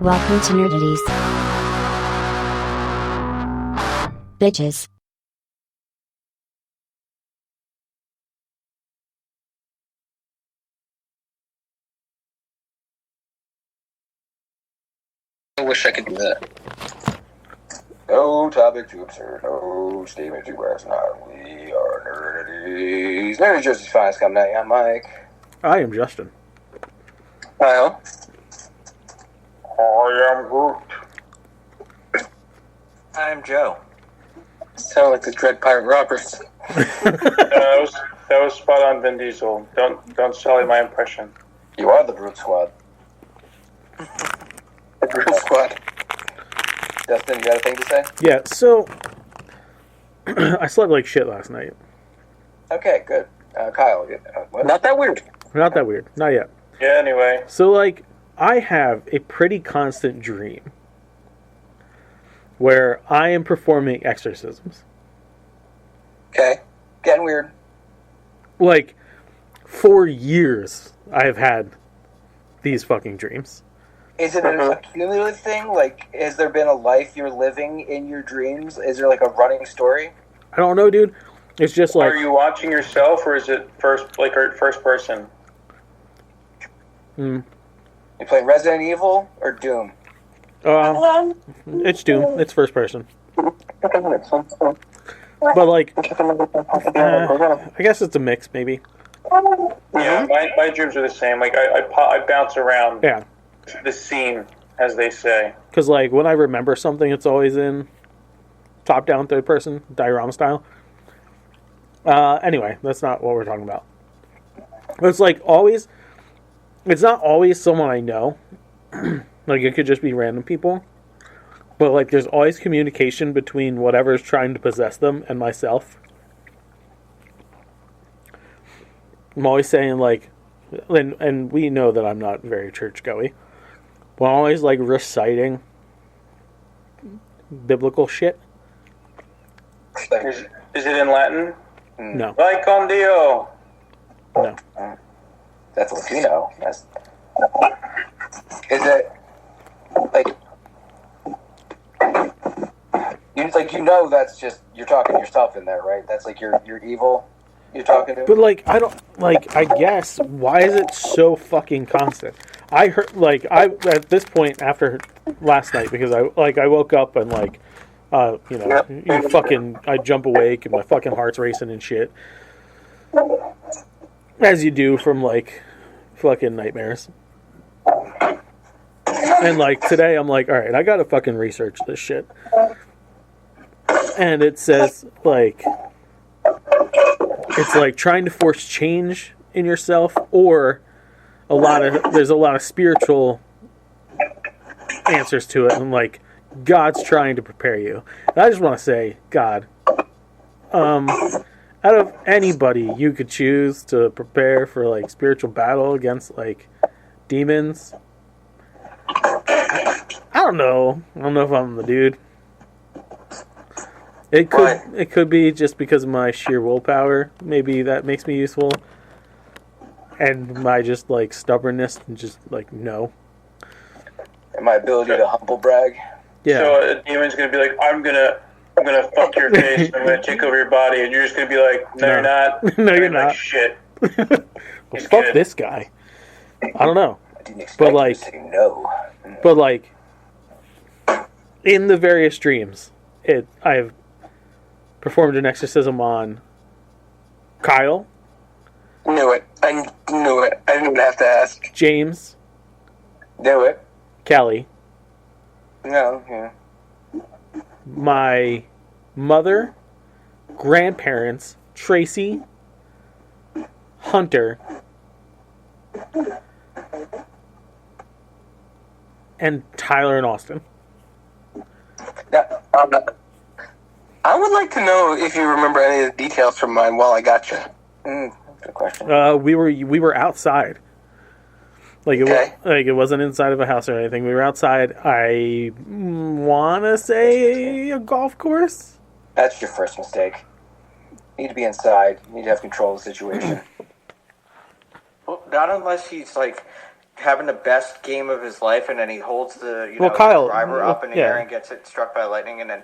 Welcome to Nerdities. Bitches. I wish I could do that. No topic too absurd, no statement too brass not. We are Nerdities. Nerdy Jersey's finest coming at you. I'm Mike. I am Justin. Kyle. I am Groot. I'm Joe. Sound like the Dread Pirate Roberts. that was spot on, Vin Diesel. Don't sully my impression. You are the Groot Squad. The Groot Squad. Justin, you got a thing to say? Yeah, so I slept like shit last night. Okay, good. Kyle, what? Not that weird. Not that weird. Not yet. Yeah, anyway. So, like, I have a pretty constant dream where I am performing exorcisms. Okay, getting weird. Like, for years, I have had these fucking dreams. Is it a cumulative thing? Like, has there been a life you're living in your dreams? Is there like a running story? I don't know, dude. It's just like... Are you watching yourself, or is it first person? You playing Resident Evil or Doom? It's Doom. It's first person. But, like, I guess it's a mix, maybe. Yeah, my dreams are the same. Like, I bounce around the scene, as they say. Because, like, when I remember something, it's always in top-down, third-person, diorama style. Anyway, that's not what we're talking about. It's, like, always... It's not always someone I know. Like, it could just be random people. But, like, there's always communication between whatever's trying to possess them and myself. I'm always saying, like... And we know that I'm not very church-goey. But I'm always, like, reciting biblical shit. Is it in Latin? No. Like con Dio. No. That's Latino. Is it you know that's just you're talking to yourself in there, right? That's like your evil you're talking to. But like I don't like I guess why is it so fucking constant? I heard at this point after last night because I woke up and I jump awake and my fucking heart's racing and shit. As you do from like fucking nightmares. And like today I'm like, alright, I gotta fucking research this shit. And it says like it's like trying to force change in yourself or there's a lot of spiritual answers to it and like God's trying to prepare you. And I just want to say, God, out of anybody you could choose to prepare for like spiritual battle against like demons, I don't know. I don't know if I'm the dude. It could be just because of my sheer willpower. Maybe that makes me useful. And my just like stubbornness and just like no. And my ability to humble brag. Yeah. So a demon's gonna be like, I'm gonna fuck your face. I'm gonna take over your body, and you're just gonna be like, no. You're not. No, you're not. Like, shit. Well, fuck this guy. I don't know. I didn't expect you to say no. But like, in the various dreams, I've performed an exorcism on Kyle. Knew it. I knew it. I didn't even have to ask. James. Knew it. Callie. No, yeah. My mother, grandparents, Tracy, Hunter, and Tyler and Austin. Yeah, I would like to know if you remember any of the details from mine while I got you. Good question. We were outside. Like it wasn't inside of a house or anything. We were outside. I wanna say a golf course. That's your first mistake. You need to be inside. You need to have control of the situation. Well, not unless he's like having the best game of his life, and then he holds the Well, Kyle, driver up in the yeah. air and gets it struck by lightning, and then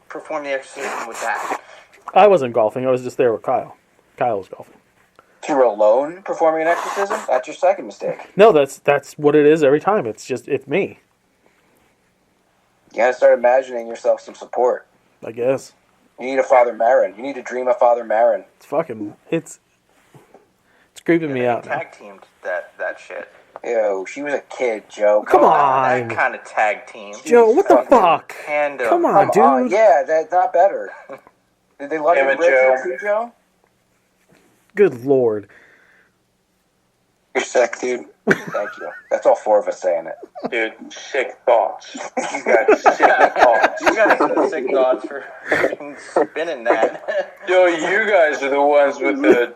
perform the exorcism with that. I wasn't golfing. I was just there with Kyle. Kyle was golfing. You were alone performing an exorcism? That's your second mistake. No, that's what it is every time. It's me. You gotta start imagining yourself some support. I guess. You need a Father Marin. You need to dream of Father Marin. It's creeping me out now. Tag teamed that shit. Ew, she was a kid, Joe. Come That on, kind of tag team. Joe. What the fuck? Tandem. Come on, dude. Yeah, that's not better. Did they let Damn him it, Joe. live too, Joe? Good lord. You're sick, dude. Thank you. That's all four of us saying it. Dude, sick thoughts. You got sick thoughts. You guys are sick gods for spinning that. Yo, you guys are the ones with the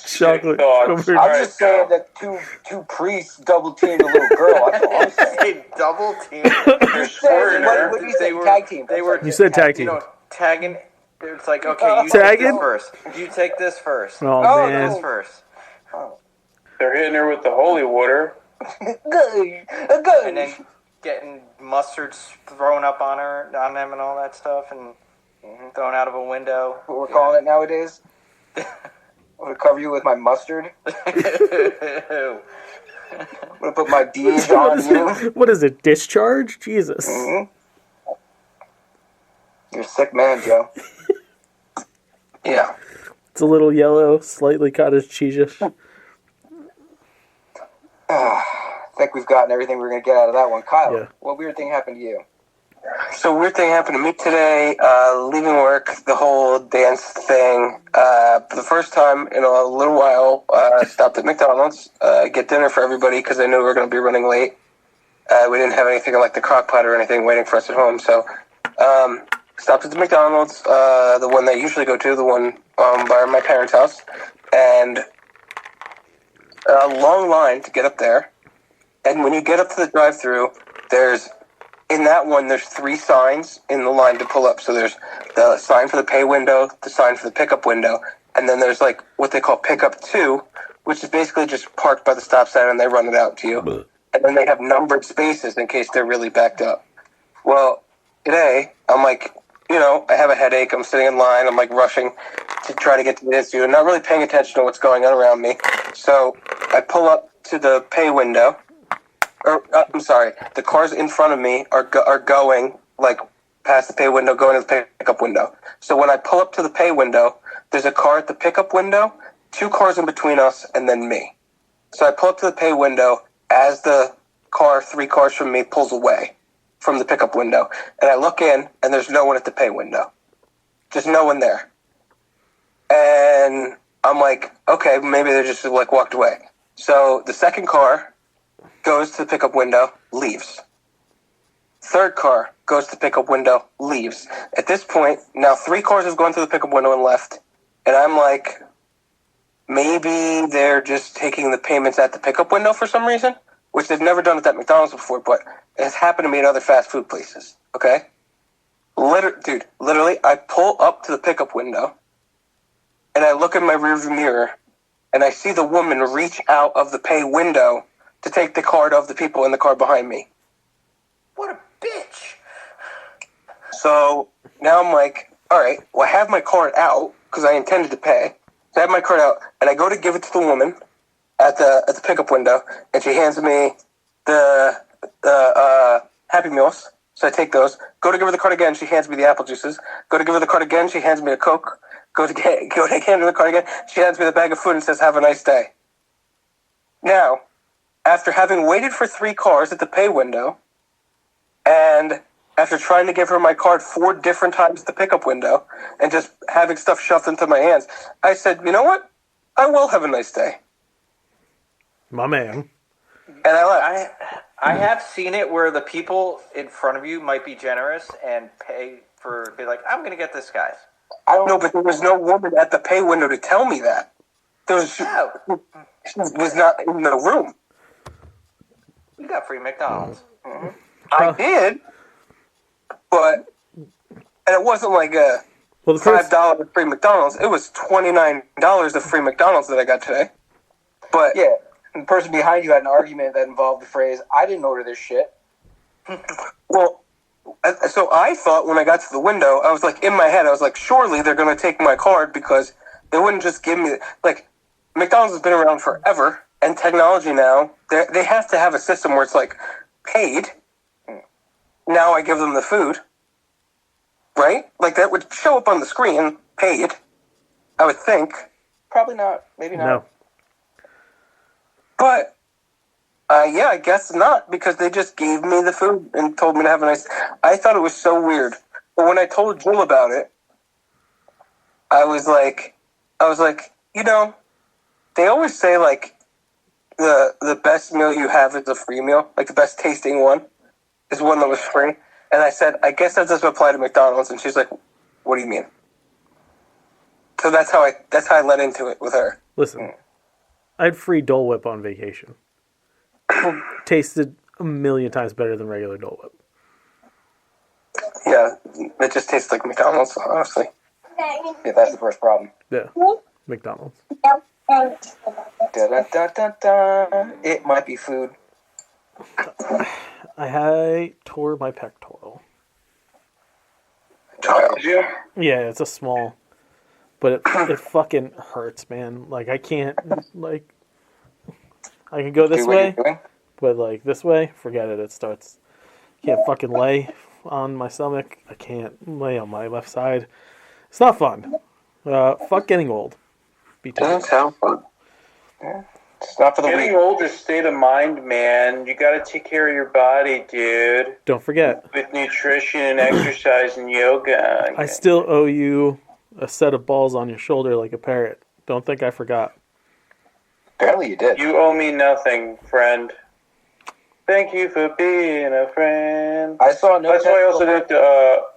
Chocolate. thoughts. covered- I'm just saying that two priests double teamed a little girl. That's all I'm saying. They double team. You're squirting her. What do you say? Tag team. They were. You said tag team. Tagging. It's like, okay, you Tagging? take this first. You take this first. Oh, Oh, man. This first. They're hitting her with the holy water. Good. And then getting mustards thrown up on them and all that stuff, and thrown out of a window. What we're calling it nowadays. I'm gonna cover you with my mustard. I'm gonna put my D's on you. What is it? Discharge? Jesus. You're a sick man, Joe. Yeah. It's a little yellow, slightly cottage cheese-ish. I think we've gotten everything we're gonna get out of that one. Kyle, Yeah. what weird thing happened to you? So weird thing happened to me today. Leaving work, the whole dance thing. For the first time in a little while, stopped at McDonald's, get dinner for everybody because I knew we were going to be running late. We didn't have anything like the crock pot or anything waiting for us at home, so stopped at the McDonald's, the one that I usually go to, the one by my parents' house, and a long line to get up there. And when you get up to the drive-thru, in that one, there's 3 signs in the line to pull up. So there's the sign for the pay window, the sign for the pickup window, and then there's like what they call pickup 2, which is basically just parked by the stop sign and they run it out to you. And then they have numbered spaces in case they're really backed up. Well, today, I'm like, I have a headache. I'm sitting in line. I'm like rushing to try to get to the institute and not really paying attention to what's going on around me. So I pull up to the pay window. I'm sorry, the cars in front of me are going, like, past the pay window, going to the pickup window. So when I pull up to the pay window, there's a car at the pickup window, 2 cars in between us, and then me. So I pull up to the pay window as the car, 3 cars from me, pulls away from the pickup window. And I look in, and there's no one at the pay window. Just no one there. And I'm like, okay, maybe they just, like, walked away. So the second car goes to the pickup window, leaves. Third car goes to the pickup window, leaves. At this point, now 3 cars have gone through the pickup window and left. And I'm like, maybe they're just taking the payments at the pickup window for some reason, which they've never done at that McDonald's before, but it has happened to me in other fast food places, okay? Literally, I pull up to the pickup window, and I look in my rearview mirror, and I see the woman reach out of the pay window to take the card of the people in the car behind me. What a bitch! So now I'm like, all right, well, I have my card out because I intended to pay. So I have my card out, and I go to give it to the woman at the pickup window, and she hands me the Happy Meals. So I take those. Go to give her the card again, she hands me the apple juices. Go to give her the card again, she hands me a Coke. Go to hand her the card again, she hands me the bag of food and says, "Have a nice day." Now, after having waited for 3 cars at the pay window, and after trying to give her my card 4 different times at the pickup window, and just having stuff shoved into my hands, I said, you know what? I will have a nice day. My man. And I left. I have seen it where the people in front of you might be generous and be like, I'm going to get this, guys. I don't know, but there was no woman at the pay window to tell me that. She was not in the room. You got free McDonald's. Mm-hmm. I did, and it wasn't like a $5 free McDonald's. It was $29 of free McDonald's that I got today. But Yeah, the person behind you had an argument that involved the phrase, I didn't order this shit. Well, so I thought when I got to the window, I was like, in my head, I was like, surely they're going to take my card because they wouldn't just give me, like, McDonald's has been around forever, and technology now, they have to have a system where it's like, paid, now I give them the food, right? Like, that would show up on the screen, paid, I would think. Probably not. Maybe not. No. But, yeah, I guess not, because they just gave me the food and told me to have a nice... I thought it was so weird. But when I told Jill about it, I was like, you know, they always say, like, the best meal you have is a free meal. Like, the best tasting one is one that was free. And I said, I guess that doesn't apply to McDonald's. And she's like, what do you mean? So that's how I led into it with her. Listen, I had free Dole Whip on vacation. Tasted a million times better than regular Dole Whip. Yeah, it just tastes like McDonald's, honestly. Yeah, that's the first problem. Yeah, McDonald's. Da-da-da-da-da. It might be food. I tore my pectoral. Child. Yeah, it's a small, but it fucking hurts, man. Like, I can't, like, I can go this Do what way, you're doing. but, like, this way, forget it. It starts, can't fucking lay on my stomach. I can't lay on my left side. It's not fun. Fuck getting old. Be Doesn't sound fun. It's not for the Getting weak. old is state of mind, man. You got to take care of your body, dude. Don't forget, With nutrition and exercise and yoga. I still owe you a set of balls on your shoulder like a parrot. Don't think I forgot. Apparently you did. You owe me nothing, friend. Thank you for being a friend. I saw no. That's why I also didn't.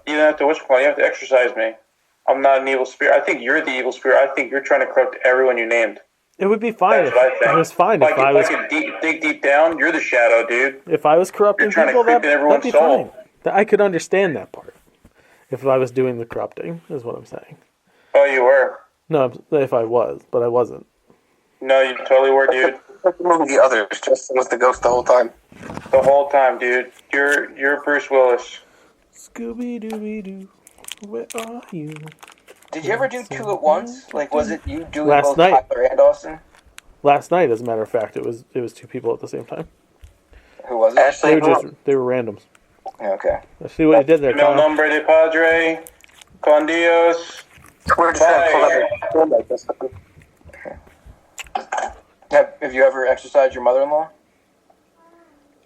You don't have to. You have to exercise me. I'm not an evil spirit. I think you're the evil spirit. I think you're trying to corrupt everyone you named. It would be fine. That's what I think. It was fine Like, if I was. dig deep down, you're the shadow, dude. If I was corrupting You're trying to people, creep in that'd everyone's be soul. fine. I could understand that part. If I was doing the corrupting, is what I'm saying. Oh, you were. No, if I was, but I wasn't. No, you totally were, dude. Like the movie The Others, Justin was the ghost the whole time. The whole time, dude. You're Bruce Willis. Scooby Dooby Doo, where are you? Did you ever do two at once? Like, was it you doing Last both night. Tyler and Austin? Last night, as a matter of fact, it was two people at the same time. Who was it? Ashley, They were randoms. Yeah, okay. I see what you did there, No Kyle. nombre de padre. Con Dios. where'd Bye. Have you ever exercised your mother-in-law?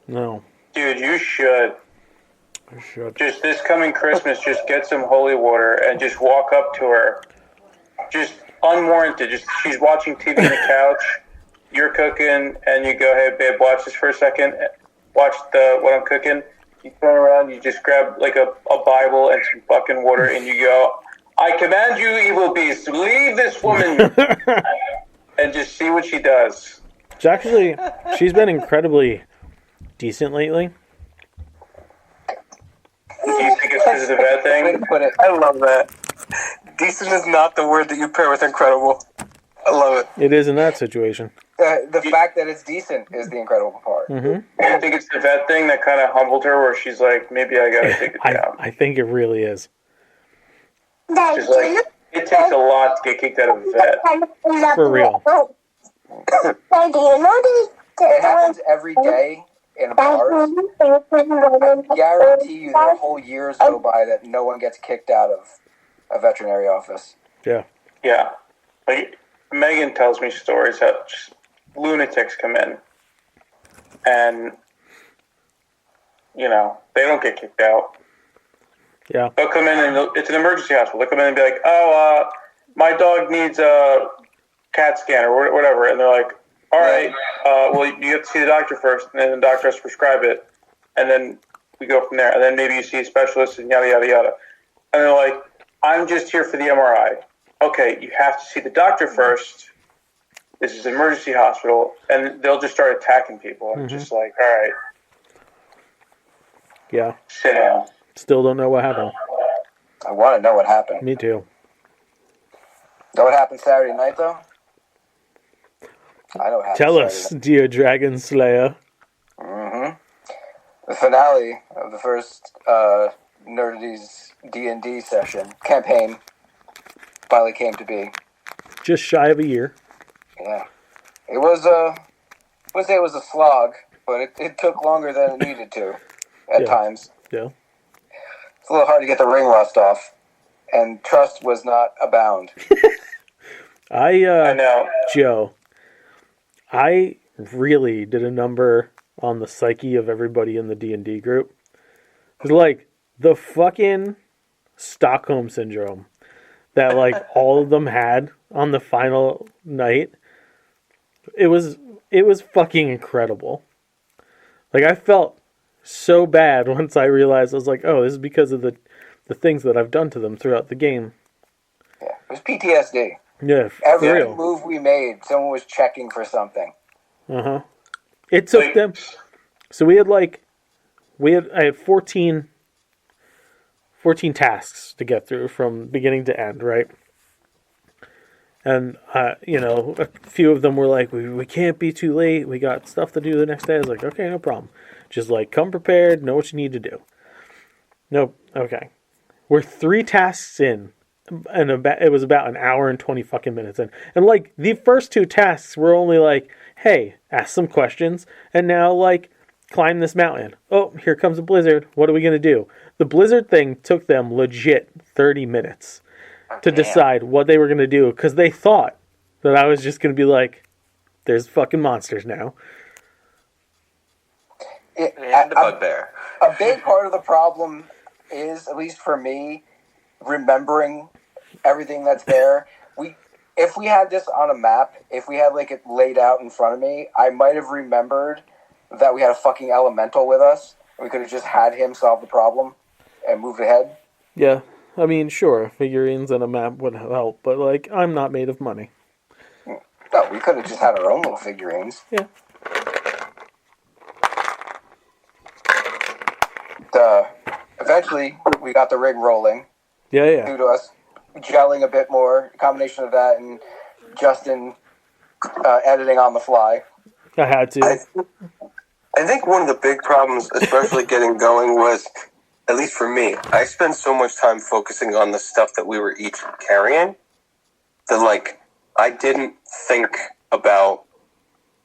No, Dude, you should. I should. Just this coming Christmas, just get some holy water and just walk up to her. Just unwarranted. Just she's watching TV on the couch. You're cooking, and you go, "Hey, babe, watch this for a second. Watch what I'm cooking." You turn around, you just grab like a Bible and some fucking water, and you go, "I command you, evil beast, leave this woman," and just see what she does. She's been incredibly decent lately. Do you think it's because of the vet Way thing? to put it. I love that. Decent is not the word that you pair with incredible. I love it. It is in that situation. The fact that it's decent is the incredible part. Mm-hmm. Do you think it's the vet thing that kind of humbled her, where she's like, maybe I gotta take it down? I think it really is. She's like, it takes a lot to get kicked out of a vet. For real. It happens every day in bars. I guarantee you there are whole years go by that no one gets kicked out of a veterinary office. Yeah. Yeah. Like, Megan tells me stories that just lunatics come in and, you know, they don't get kicked out. Yeah. They'll come in and it's an emergency hospital. They'll come in and be like, oh, my dog needs a CAT scan or whatever. And they're like, all right, well, you have to see the doctor first, and then the doctor has to prescribe it. And then we go from there. And then maybe you see a specialist and yada, yada, yada. And they're like, I'm just here for the MRI. Okay, you have to see the doctor first. This is an emergency hospital. And they'll just start attacking people. I'm just like, all right, Yeah. sit down. Still don't know what happened. I want to know what happened. Me too. Know what happened Saturday night, though? I know how Tell to us, dear Dragon Slayer. The finale of the first Nerdity's D&D session campaign finally came to be. Just shy of a year. Yeah. It was I wouldn't say it was a slog, but it took longer than it needed to at times. Yeah. It's a little hard to get the ring rust off, and trust was not abound. I know. Joe, I really did a number on the psyche of everybody in the D&D group. It's like the fucking Stockholm syndrome that like all of them had on the final night. It was fucking incredible. Like I felt so bad once I realized I was like, oh, this is because of the things that I've done to them throughout the game. Yeah, it was PTSD. Yeah, for Every real. move we made, someone was checking for something. It took them. So I had 14 tasks to get through from beginning to end, right? And a few of them were like, we can't be too late. We got stuff to do the next day. I was like, okay, no problem. Just like come prepared, know what you need to do. Nope. Okay. We're 3 tasks in, and it was about an hour and 20 fucking minutes in. And like the first 2 tasks were only like, hey, ask some questions, and now like climb this mountain. Oh, here comes a blizzard. What are we gonna do? The blizzard thing took them legit 30 minutes to decide what they were gonna do because they thought that I was just gonna be like, there's fucking monsters now. And the bugbear. A big part of the problem is, at least for me, remembering everything that's there. If we had this on a map, if we had like it laid out in front of me, I might have remembered that we had a fucking elemental with us. We could have just had him solve the problem and moved ahead. Yeah, I mean, sure, figurines and a map would help, but like, I'm not made of money. No, we could have just had our own little figurines. Yeah. Eventually, we got the rig rolling. Yeah. Due to us gelling a bit more, a combination of that and Justin editing on the fly. I had to. I think one of the big problems, especially getting going, was, at least for me, I spent so much time focusing on the stuff that we were each carrying that, like, I didn't think about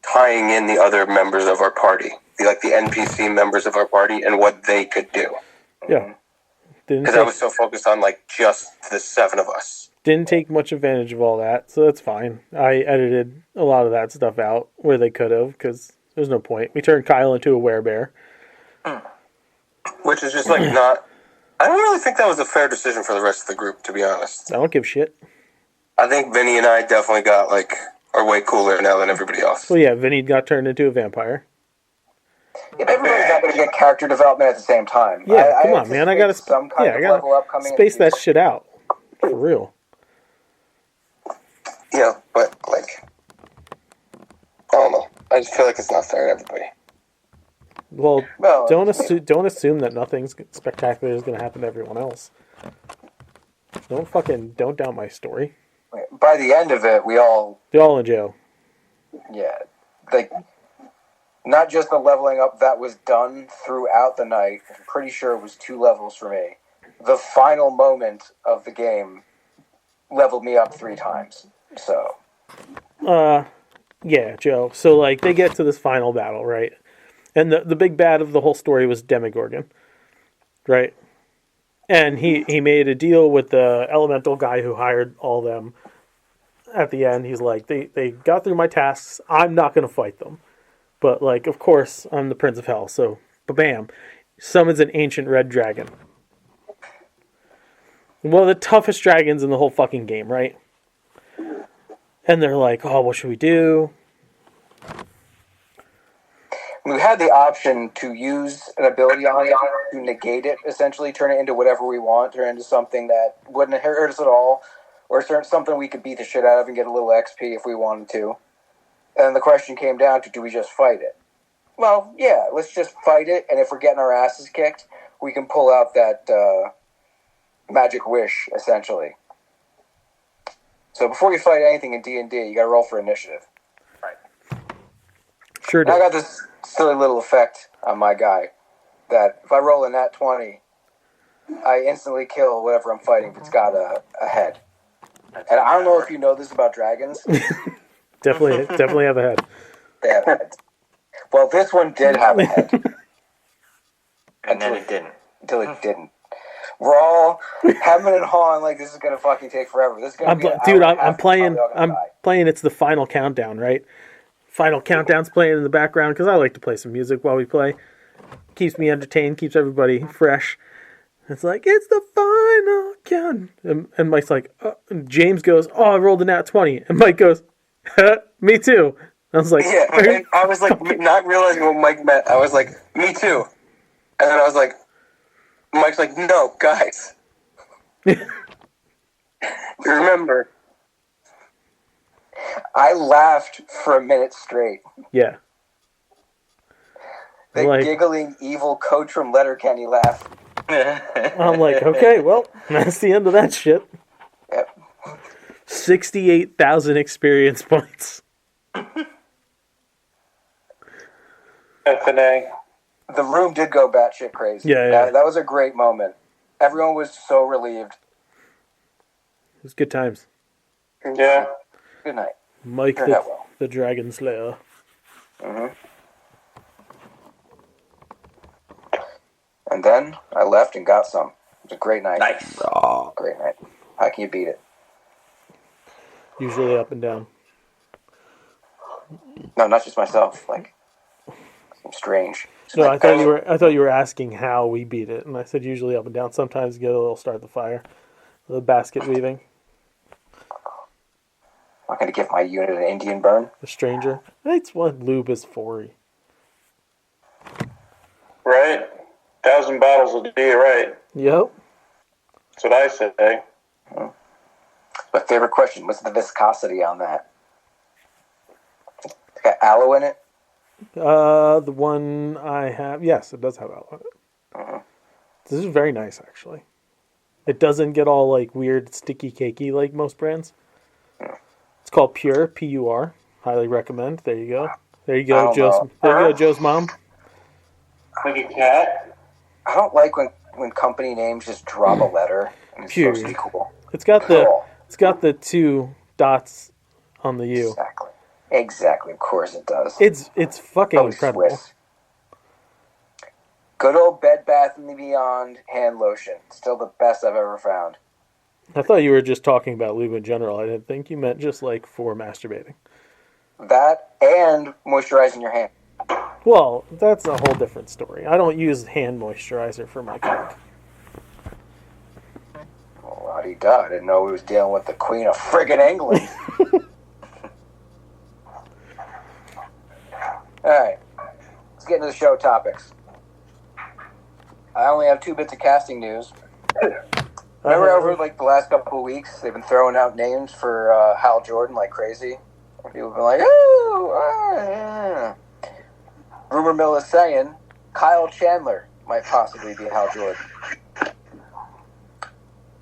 tying in the other members of our party, the NPC members of our party, and what they could do. Yeah. Because I was so focused on, like, just the 7 of us. Didn't take much advantage of all that, so that's fine. I edited a lot of that stuff out where they could have, because there's no point. We turned Kyle into a werebear. Which is just, like, not... I don't really think that was a fair decision for the rest of the group, to be honest. I don't give shit. I think Vinny and I definitely got, like, are way cooler now than everybody else. Well, yeah, Vinny got turned into a vampire. Yeah, but everybody's not going to get character development at the same time. Yeah, come on, man. I gotta some kind of level up coming space that shit out. For real. Yeah, but, like, I don't know. I just feel like it's not fair to everybody. Well, don't assume that nothing spectacular is going to happen to everyone else. Don't doubt my story. By the end of it, they're all in jail. Yeah, like, not just the leveling up that was done throughout the night. I'm pretty sure it was 2 levels for me. The final moment of the game leveled me up 3 times. So. Yeah, Joe. So, like, they get to this final battle, right? And the big bad of the whole story was Demogorgon, right? And he made a deal with the elemental guy who hired all them. At the end, he's like, they got through my tasks. I'm not going to fight them. But, like, of course, I'm the Prince of Hell. So, bam, summons an ancient red dragon. One of the toughest dragons in the whole fucking game, right? And they're like, oh, what should we do? We had the option to use an ability on it to negate it, essentially turn it into whatever we want, turn it into something that wouldn't hurt us at all, or something we could beat the shit out of and get a little XP if we wanted to. And the question came down to, do we just fight it? Well, yeah, let's just fight it, and if we're getting our asses kicked, we can pull out that magic wish, essentially. So before you fight anything in D&D, you gotta roll for initiative. Sure I do. got this silly little effect on my guy that if I roll a nat 20, I instantly kill whatever I'm fighting if it's got a head. And I don't know if you know this about dragons. Definitely have a head. They have heads. Well, this one did have a head. And then it didn't. Until it didn't. We're all hemming and hawing like this is gonna fucking take forever. This is gonna be an hour and a half I'm and playing. probably all gonna I'm die. playing. It's the final countdown, right? Final countdown's playing in the background because I like to play some music while we play. Keeps me entertained. Keeps everybody fresh. It's like it's the final count, and Mike's like, and James goes, "Oh, I rolled a nat 20," and Mike goes, "Me too." I was like, Yeah, and I was like, not realizing what Mike meant. I was like, me too. And then I was like, Mike's like, no, guys. Remember. I laughed for a minute straight. yeah. The Like- giggling evil coach from Letterkenny laugh. I'm like, okay, well, that's the end of that shit. Yep. 68,000 experience points. FNA. The room did go batshit crazy. Yeah. That was a great moment. Everyone was so relieved. It was good times. Yeah. Good night. Mike Turned out well. the Dragon Slayer. And then I left and got some. It was a great night. Nice. Great night. How can you beat it? Usually up and down. No, not just myself. Like, I'm strange. No, I thought you were asking how we beat it, and I said usually up and down. Sometimes get a little start the fire, the basket weaving, I'm not going to give my unit an Indian burn. the stranger. It's what lube is for. Right? 1,000 bottles will do you right. Yep. That's what I say. My favorite question was the viscosity on that. It's got aloe in it. The one I have, yes, it does have aloe in it. This is very nice, actually. It doesn't get all like weird, sticky, cakey like most brands. It's called Pure, P-U-R. Highly recommend. There you go. There you I go, don't Joe's. know. There you go, Joe's mom. Like a cat? I don't like when company names just drop a letter. And it's supposed to be cool. It's got the Cool. it's got the 2 dots on the U. Exactly. Of course it does. It's fucking Probably incredible. Swiss. Good old Bed Bath & Beyond hand lotion. Still the best I've ever found. I thought you were just talking about lube in general. I didn't think you meant just like for masturbating. That and moisturizing your hand. Well, that's a whole different story. I don't use hand moisturizer for my cock. Oh, la-di-da. I didn't know we was dealing with the Queen of friggin' England. Alright. Let's get into the show topics. I only have 2 bits of casting news. Remember over like the last couple of weeks, they've been throwing out names for Hal Jordan like crazy. People have been like, "Oh, yeah." Rumor mill is saying Kyle Chandler might possibly be Hal Jordan.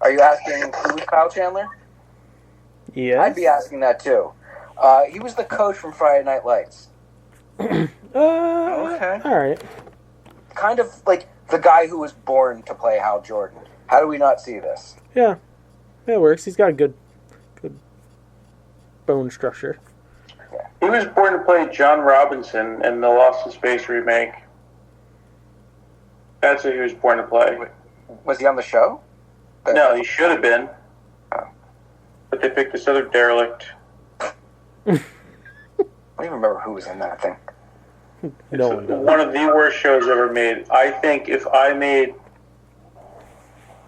Are you asking who's Kyle Chandler? Yeah. I'd be asking that too. He was the coach from Friday Night Lights. Okay. All right. Kind of like the guy who was born to play Hal Jordan. How do we not see this? Yeah. It works. He's got a good bone structure. He was born to play John Robinson in the Lost in Space remake. That's what he was born to play. Was he on the show? No, he should have been. But they picked this other derelict. I don't even remember who was in that thing. No one does. One of the worst shows ever made. I think if I made...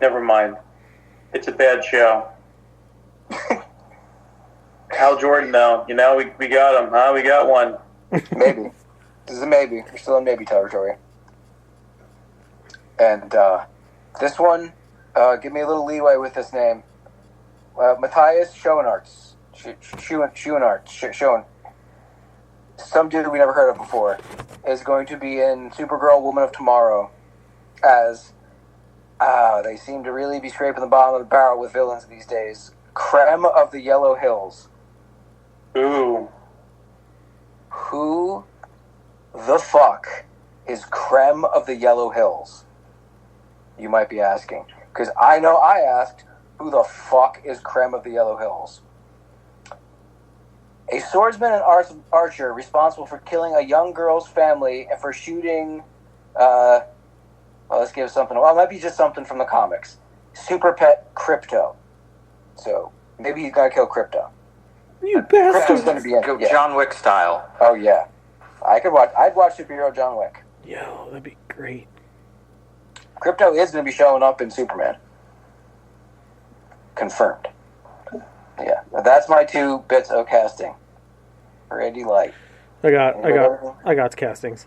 Never mind. It's a bad show. Hal Jordan, though. You know, we got him, huh? We got one. Maybe. This is a maybe. We're still in maybe territory. And this one, give me a little leeway with this name. Matthias Schoenarts. Schoen. Some dude we never heard of before is going to be in Supergirl Woman of Tomorrow as they seem to really be scraping the bottom of the barrel with villains these days. Creme of the Yellow Hills. Ooh. Who the fuck is Creme of the Yellow Hills? You might be asking. Because I know I asked, who the fuck is Creme of the Yellow Hills? A swordsman and archer responsible for killing a young girl's family and for shooting, well, let's give something, well, it might be just something from the comics. Super pet Crypto. So, maybe he's gonna kill Crypto. You Crypto's bastard! gonna be in Go it, yeah. John Wick style. Oh, yeah. I'd watch superhero John Wick. Yo, that'd be great. Crypto is gonna be showing up in Superman. Confirmed. Yeah. That's my 2 bits of casting. Ready light. I got castings.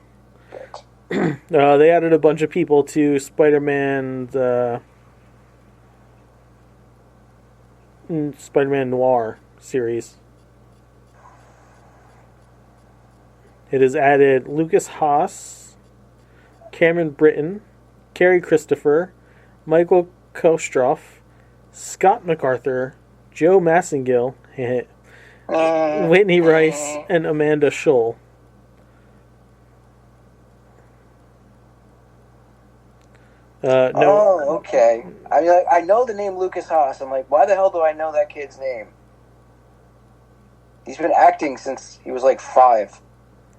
They added a bunch of people to Spider-Man Spider-Man Noir series. It has added Lucas Haas, Cameron Britton, Kerry Christopher, Michael Kostroff, Scott MacArthur, Joe Massengill, Whitney Rice, and Amanda Scholl. No, Oh, okay. I mean, I know the name Lucas Haas. I'm like, why the hell do I know that kid's name? He's been acting since he was like 5.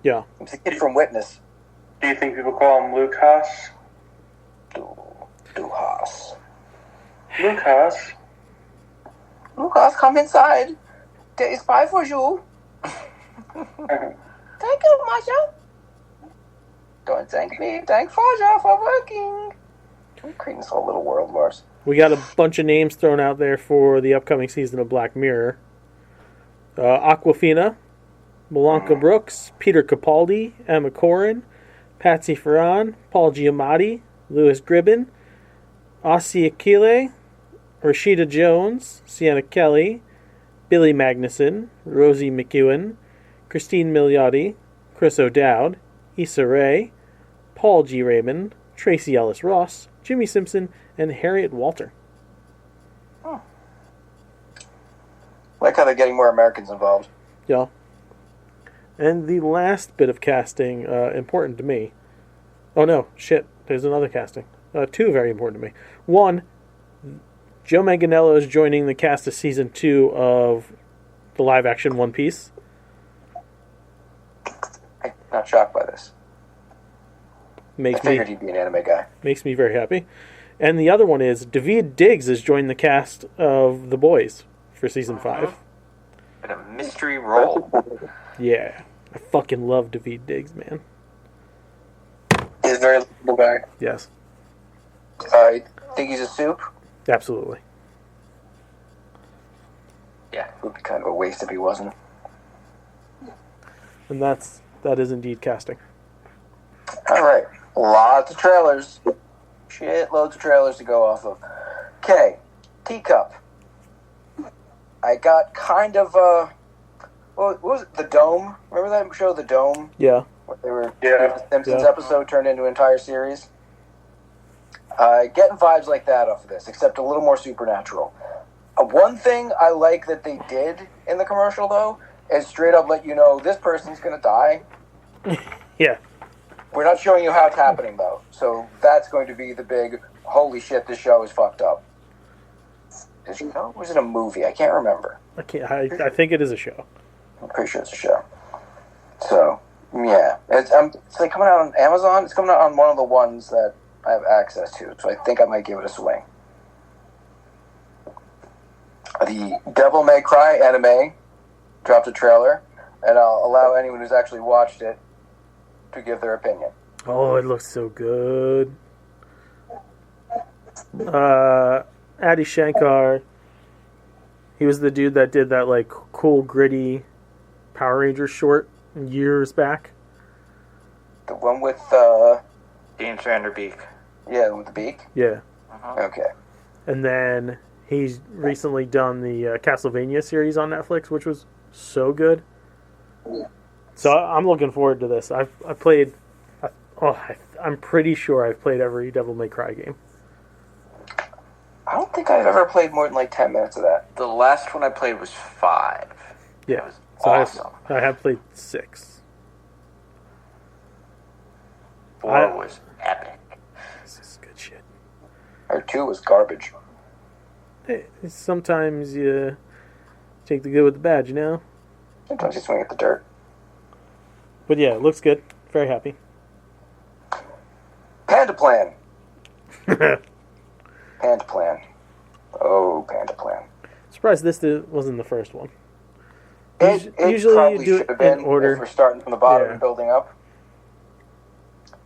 yeah. He's a kid from Witness. Do you think people call him Luke Haas? Du Haas. Luke Haas? Lucas, come inside. There is pie for you. Thank you, Masha. Don't thank me. Thank Faja for working. We're creating this whole little world, Mars. We got a bunch of names thrown out there for the upcoming season of Black Mirror. Aquafina, Malanka Brooks, Peter Capaldi, Emma Corrin, Patsy Ferran, Paul Giamatti, Louis Gribben, Ossie Akile, Rashida Jones, Sienna Kelly, Billy Magnuson, Rosie McEwen, Christine Milioti, Chris O'Dowd, Issa Rae, Paul G. Raymond, Tracy Ellis Ross, Jimmy Simpson, and Harriet Walter. Like how they're getting more Americans involved. Yeah. And the last bit of casting, important to me. Oh no, shit, there's another casting. 2 very important to me. 1, Joe Manganiello is joining the cast of season 2 of the live-action One Piece. I'm not shocked by this. I Makes figured me he'd be an anime guy. makes me very happy. And the other one is David Diggs has joined the cast of The Boys for season 5. In a mystery role. Yeah, I fucking love David Diggs, man. He's a very lovable guy. Yes, I think he's a soup. absolutely. Yeah. It would be kind of a waste if he wasn't. And that is indeed casting. All right. Lots of trailers. Shit loads of trailers to go off of. Okay. Teacup. I got kind of what was it? The Dome? Remember that show, The Dome? Yeah. Where they were Yeah. the Simpsons Yeah. episode turned into an entire series. Getting vibes like that off of this, except a little more supernatural. One thing I like that they did in the commercial, though, is straight up let you know this person's going to die. Yeah. We're not showing you how it's happening, though. So that's going to be the big, holy shit, this show is fucked up. Is it a show? Or was it a movie? I can't remember. I think it is a show. I'm pretty sure it's a show. So, yeah. It's like coming out on Amazon. It's coming out on one of the ones that I have access to. So I think I might give it a swing. The Devil May Cry anime dropped a trailer, and I'll allow anyone who's actually watched it to give their opinion. Oh, it looks so good. Adi Shankar, he was the dude that did that like cool gritty Power Rangers short years back. The one with, James Vanderbeek. yeah, with the beak? Yeah. Okay. And then he's recently done the Castlevania series on Netflix, which was so good. So I'm looking forward to this. I'm pretty sure I've played every Devil May Cry game. I don't think I've ever played more than like 10 minutes of that. The last one I played was 5. Yeah. was So awesome. I have played 6. 4 was epic. This is good shit. Or 2 was garbage. Hey, sometimes you take the good with the bad, you know? Sometimes you swing at the dirt. But yeah, it looks good. Very happy. Panda Plan. Panda Plan. Oh, Panda Plan. Surprised this wasn't the first one. It Usually probably you do should it have been in order. if we're starting from the bottom Yeah. and building up.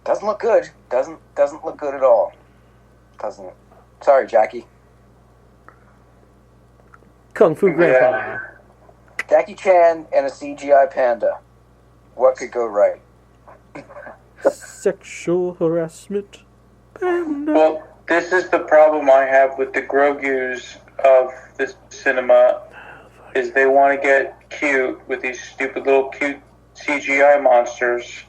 Doesn't look good. Doesn't look good at all. Doesn't. Sorry, Jackie. Kung Fu Grandpa. Jackie Chan and a CGI panda. What could go right? Sexual harassment. Panda. Well, this is the problem I have with the Grogu's of this cinema, is they want to get cute with these stupid little cute CGI monsters.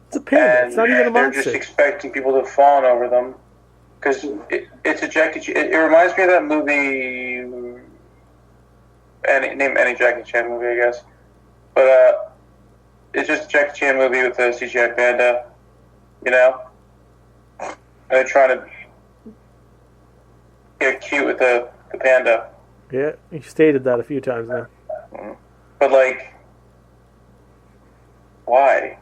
It's a panda. And It's not even a they're monster. just expecting people to fawn over them. Because it's a Jackie Chan. It reminds me of that movie. Name any Jackie Chan movie, I guess. But it's just a Jackie Chan movie with a CGI panda. You know? And they're trying to get cute with the panda. Yeah, you stated that a few times now. But, like, why?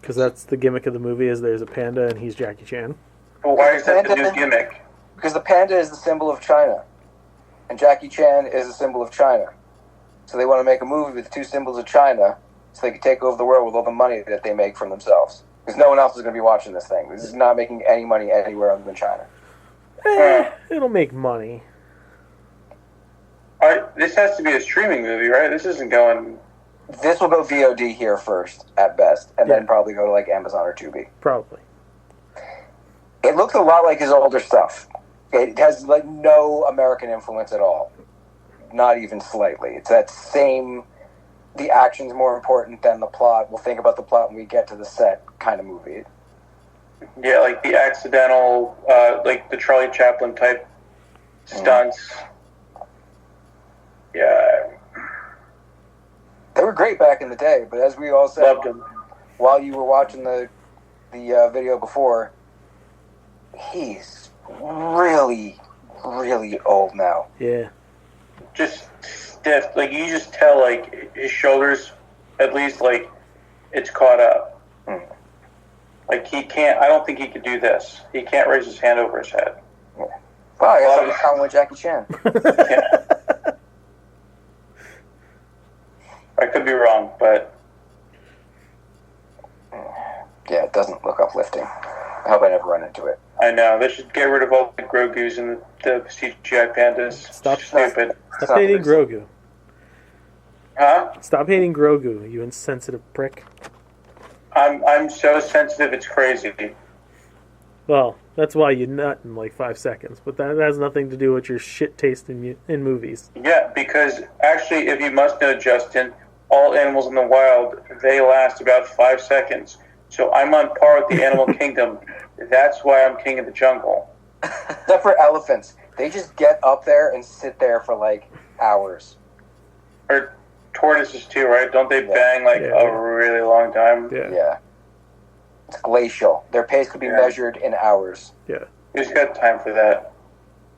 Because that's the gimmick of the movie is there's a panda and he's Jackie Chan. Well, why is that the new gimmick? Because the panda is the symbol of China. And Jackie Chan is a symbol of China. So they want to make a movie with 2 symbols of China so they can take over the world with all the money that they make from themselves. Because no one else is going to be watching this thing. This is not making any money anywhere other than China. It'll make money. This has to be a streaming movie, right? This isn't going... This will go VOD here first, at best, and then probably go to like Amazon or Tubi. Probably. It looks a lot like his older stuff. It has like no American influence at all. Not even slightly. It's that same, the action's more important than the plot. We'll think about the plot when we get to the set kind of movie. Yeah, like the accidental, like the Charlie Chaplin type stunts. Yeah. They were great back in the day, but as we all said, Loved them. while you were watching the video before, he's really, really old now. Yeah. Just stiff. Like, you just tell, like, his shoulders, at least, like, it's caught up. Like, he can't, I don't think he could do this. He can't raise his hand over his head. Well, I guess I'll be counting with Jackie Chan. Yeah. I could be wrong, but... Yeah, it doesn't look uplifting. I hope I never run into it. I know. They should get rid of all the Grogu's and the CGI pandas. Stop. Stupid. Stop hating Grogu. Huh? Stop hating Grogu, you insensitive prick. I'm so sensitive, it's crazy. Well, that's why you nut in like 5 seconds, but that has nothing to do with your shit taste in movies. Yeah, because actually, if you must know, Justin, all animals in the wild, they last about 5 seconds. So I'm on par with the animal kingdom. That's why I'm king of the jungle. Except for elephants. They just get up there and sit there for like hours. Or tortoises too, right? Don't they bang like a really long time? Yeah. It's glacial. Their pace could be measured in hours. Yeah. Who's got time for that?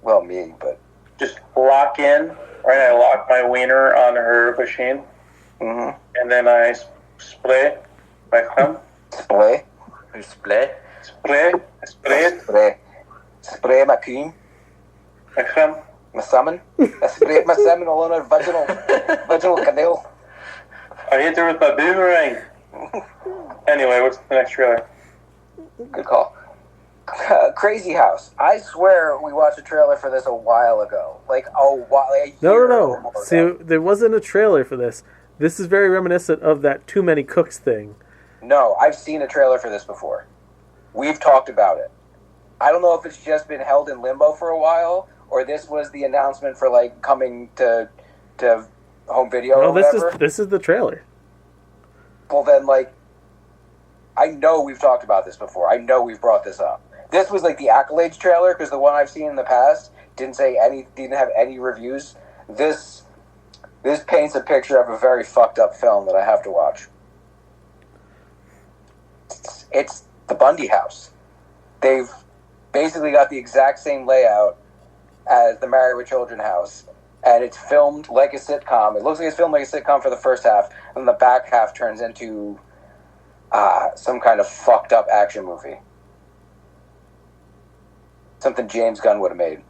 Well, me, but... Just lock in, right? I lock my wiener on her machine. Mm-hmm. And then I spray my creme. Spray. Split. Spray it. Spray my cream. My creme. My salmon. I sprayed my salmon all on her vaginal canal. I hit her with my boomerang. Anyway, what's the next trailer? Good call. Crazy House. I swear we watched a trailer for this a while ago. Like a while. Like a year or No. more See, ago. there wasn't a trailer for this. This is very reminiscent of that Too Many Cooks thing. No, I've seen a trailer for this before. We've talked about it. I don't know if it's just been held in limbo for a while, or this was the announcement for like coming to home video or No, whatever. this is the trailer. Well, then, like, I know we've talked about this before. I know we've brought this up. This was like the Accolades trailer, because the one I've seen in the past didn't have any reviews. This paints a picture of a very fucked up film that I have to watch. It's the Bundy house. They've basically got the exact same layout as the Married with Children house, and it's filmed like a sitcom. It looks like it's filmed like a sitcom for the first half, and the back half turns into some kind of fucked up action movie. Something James Gunn would have made.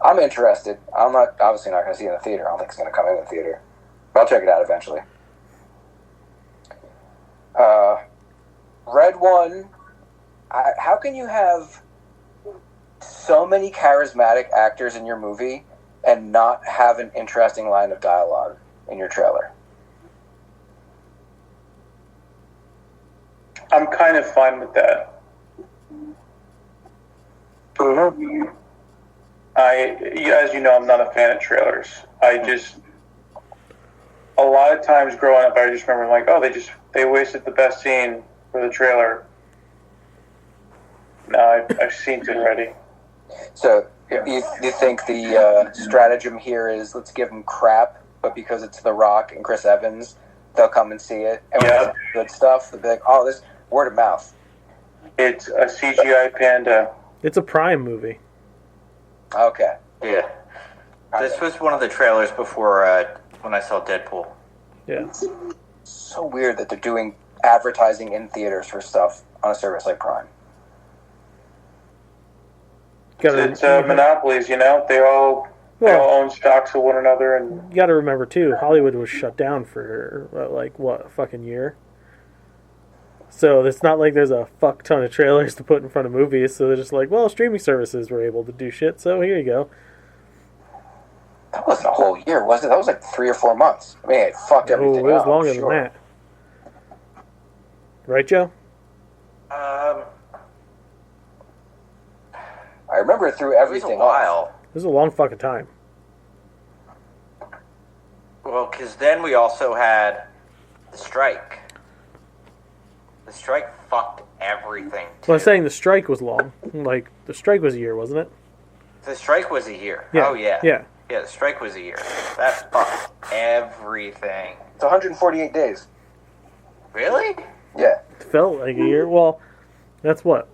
I'm interested. I'm obviously not going to see it in the theater. I don't think it's going to come in the theater. But I'll check it out eventually. Red One. How can you have so many charismatic actors in your movie and not have an interesting line of dialogue in your trailer? I'm kind of fine with that. Mm-hmm. As you know, I'm not a fan of trailers. A lot of times growing up, I just remember like, oh, they wasted the best scene for the trailer. No, I've seen it already. So you think the stratagem here is let's give them crap, but because it's The Rock and Chris Evans, they'll come and see it. And when it's good stuff, they'll be like, oh, this word of mouth. It's a CGI panda. It's a Prime movie. Okay. Yeah. This was one of the trailers before when I saw Deadpool. Yeah. So weird that they're doing advertising in theaters for stuff on a service like Prime. It's monopolies, you know. They all own stocks of one another, and you got to remember too, Hollywood was shut down for a fucking year. So it's not like there's a fuck ton of trailers to put in front of movies. So they're just like, well, streaming services were able to do shit, so here you go. That wasn't a whole year, was it? That was like 3 or 4 months. I mean, it fucked everything up. It was longer than that. Right, Joe? I remember it threw everything It was a while. It was a long fucking time. Well, because then we also had the strike. The strike fucked everything, too. Well, I'm saying the strike was long. Like, the strike was a year, wasn't it? The strike was a year. Yeah. Oh, yeah. Yeah. Yeah, the strike was a year. That fucked everything. It's 148 days. Really? Yeah. It felt like a year. Well, that's what?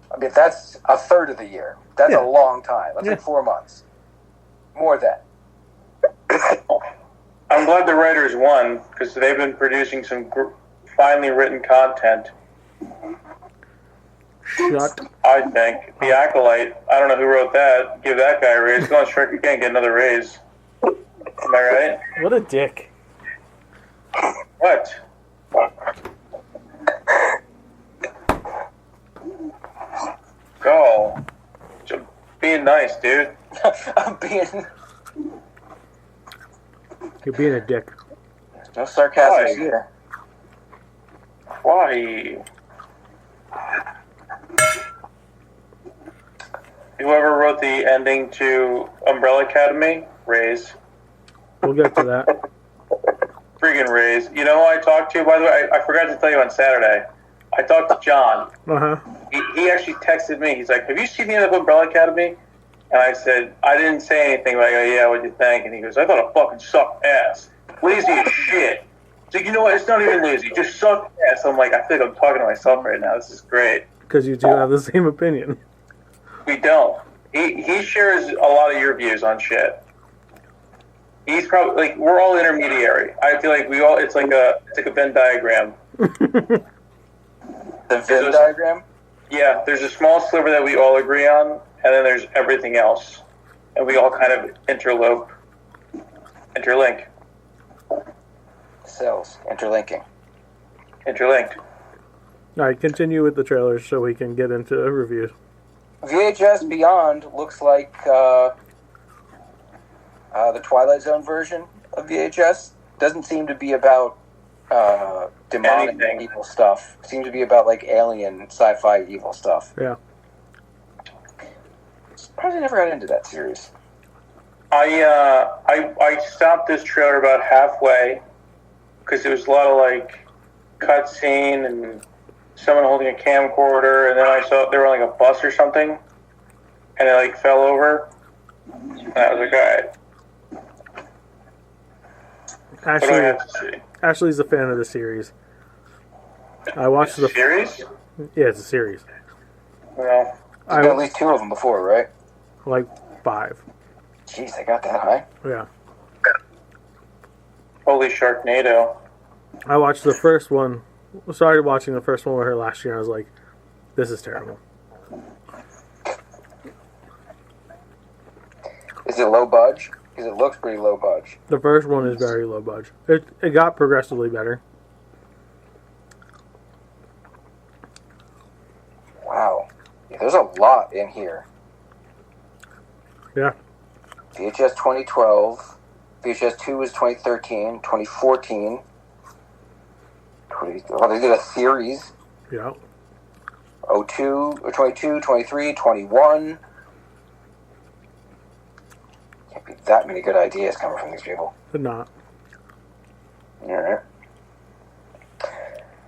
I mean, that's a third of the year. That's Yeah. a long time. That's like Yeah. 4 months. More than. I'm glad the writers won because they've been producing some finely written content. Shut. I think the Acolyte. I don't know who wrote that. Give that guy a raise. Go on strike again. Get another raise. Am I right? What a dick. What? Go. Just being nice, dude. I'm being... You're being a dick. No sarcasm Why? here. Why? Whoever wrote the ending to Umbrella Academy, raise. We'll get to that. Friggin' raise. You know who I talked to, by the way? I forgot to tell you on Saturday. I talked to John. Uh-huh. He actually texted me. He's like, have you seen the end of Umbrella Academy? And I said, I didn't say anything, but I go, yeah, what'd you think? And he goes, I thought it fucking sucked ass. Lazy as shit. He's like, you know what? It's not even lazy. It just sucked ass. I'm like, I feel like I'm talking to myself right now. This is great. Because you two have the same opinion. We don't. He shares a lot of your views on shit. He's probably like we're all intermediary. I feel like it's like a Venn diagram. The Venn diagram? Yeah, there's a small sliver that we all agree on, and then there's everything else, and we all kind of interlink. Cells. Interlinking. Interlinked. All right, continue with the trailers so we can get into reviews. VHS Beyond looks like the Twilight Zone version of VHS. Doesn't seem to be about demonic Anything. evil stuff. Seems to be about like alien sci-fi evil stuff. Yeah. Probably never got into that series. I stopped this trailer about halfway because there was a lot of like cutscene and someone holding a camcorder, and then I saw they were on like a bus or something, and it like fell over. And I was like, all right, what do I have to see? Ashley's a fan of the series. I watched the Series? Yeah, it's a series. Well, There's been at least 2 of them before, right? Like 5. Jeez, they got that high. Yeah. holy Sharknado. I watched the first one. Started watching the first one with her last year. And I was like, this is terrible. Is it low budge? Because it looks pretty low budge. The first one is very low budge. It got progressively better. Wow. Yeah, there's a lot in here. Yeah. VHS 2012. VHS 2 was 2013, 2014. Well, they did a series. Yeah. 02, or 22, 23, 21. Can't be that many good ideas coming from these people. But not. Alright.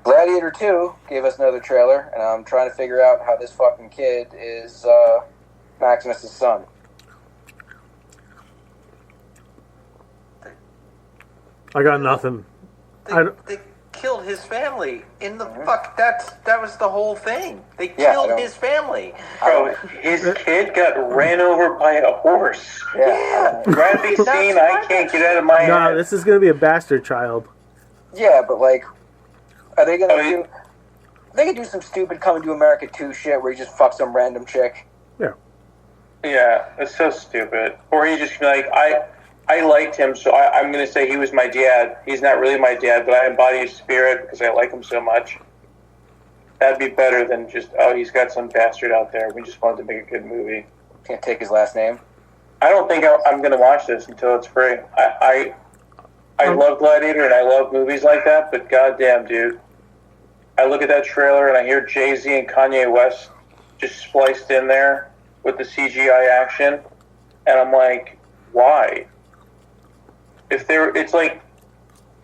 Gladiator 2 gave us another trailer, and I'm trying to figure out how this fucking kid is Maximus' son. I got nothing. They killed his family in the fuck. That was the whole thing. They Yeah, I killed don't- his family. Bro, his kid got ran over by a horse. Yeah. Graphic That's scene I can't get out of my No, head. this is going to be a bastard child. Yeah, but like, are they gonna I mean- do? They could do some stupid Coming to America 2 shit where he just fucks some random chick. Yeah, it's so stupid. Or he just be like, I liked him, so I'm going to say he was my dad. He's not really my dad, but I embody his spirit because I like him so much. That'd be better than just, oh, he's got some bastard out there. We just wanted to make a good movie. Can't take his last name. I don't think I'm going to watch this until it's free. I love Gladiator and I love movies like that, but goddamn, dude. I look at that trailer and I hear Jay-Z and Kanye West just spliced in there with the CGI action, and I'm like, why? If it's like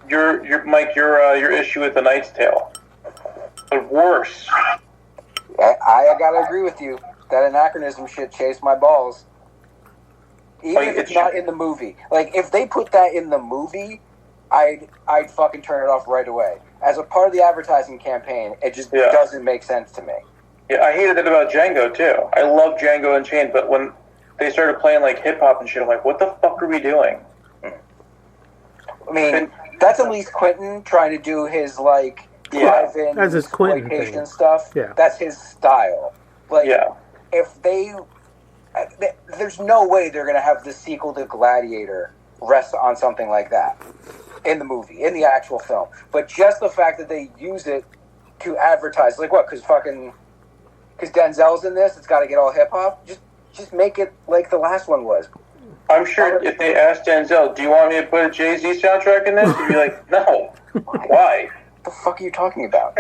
your Mike, your issue with The Knight's Tale, but worse. I gotta agree with you. That anachronism shit chased my balls. Even Like, if it's it not should- in the movie. Like, if they put that in the movie, I'd fucking turn it off right away. As a part of the advertising campaign, it just Yeah. doesn't make sense to me. Yeah, I hated it about Django too. I love Django Unchained, but when they started playing like hip hop and shit, I'm like, what the fuck are we doing? I mean, that's at least Quentin trying to do his, like, Yeah. drive-in That's his Quentin exploitation thing. stuff. Yeah. That's his style. Like, Yeah. if there's no way they're going to have the sequel to Gladiator rest on something like that in the movie, in the actual film. But just the fact that they use it to advertise, like what? Because Denzel's in this, it's got to get all hip hop. Just make it like the last one was. I'm sure if they asked Denzel, do you want me to put a Jay-Z soundtrack in this? He'd be like, no. Why? What the fuck are you talking about?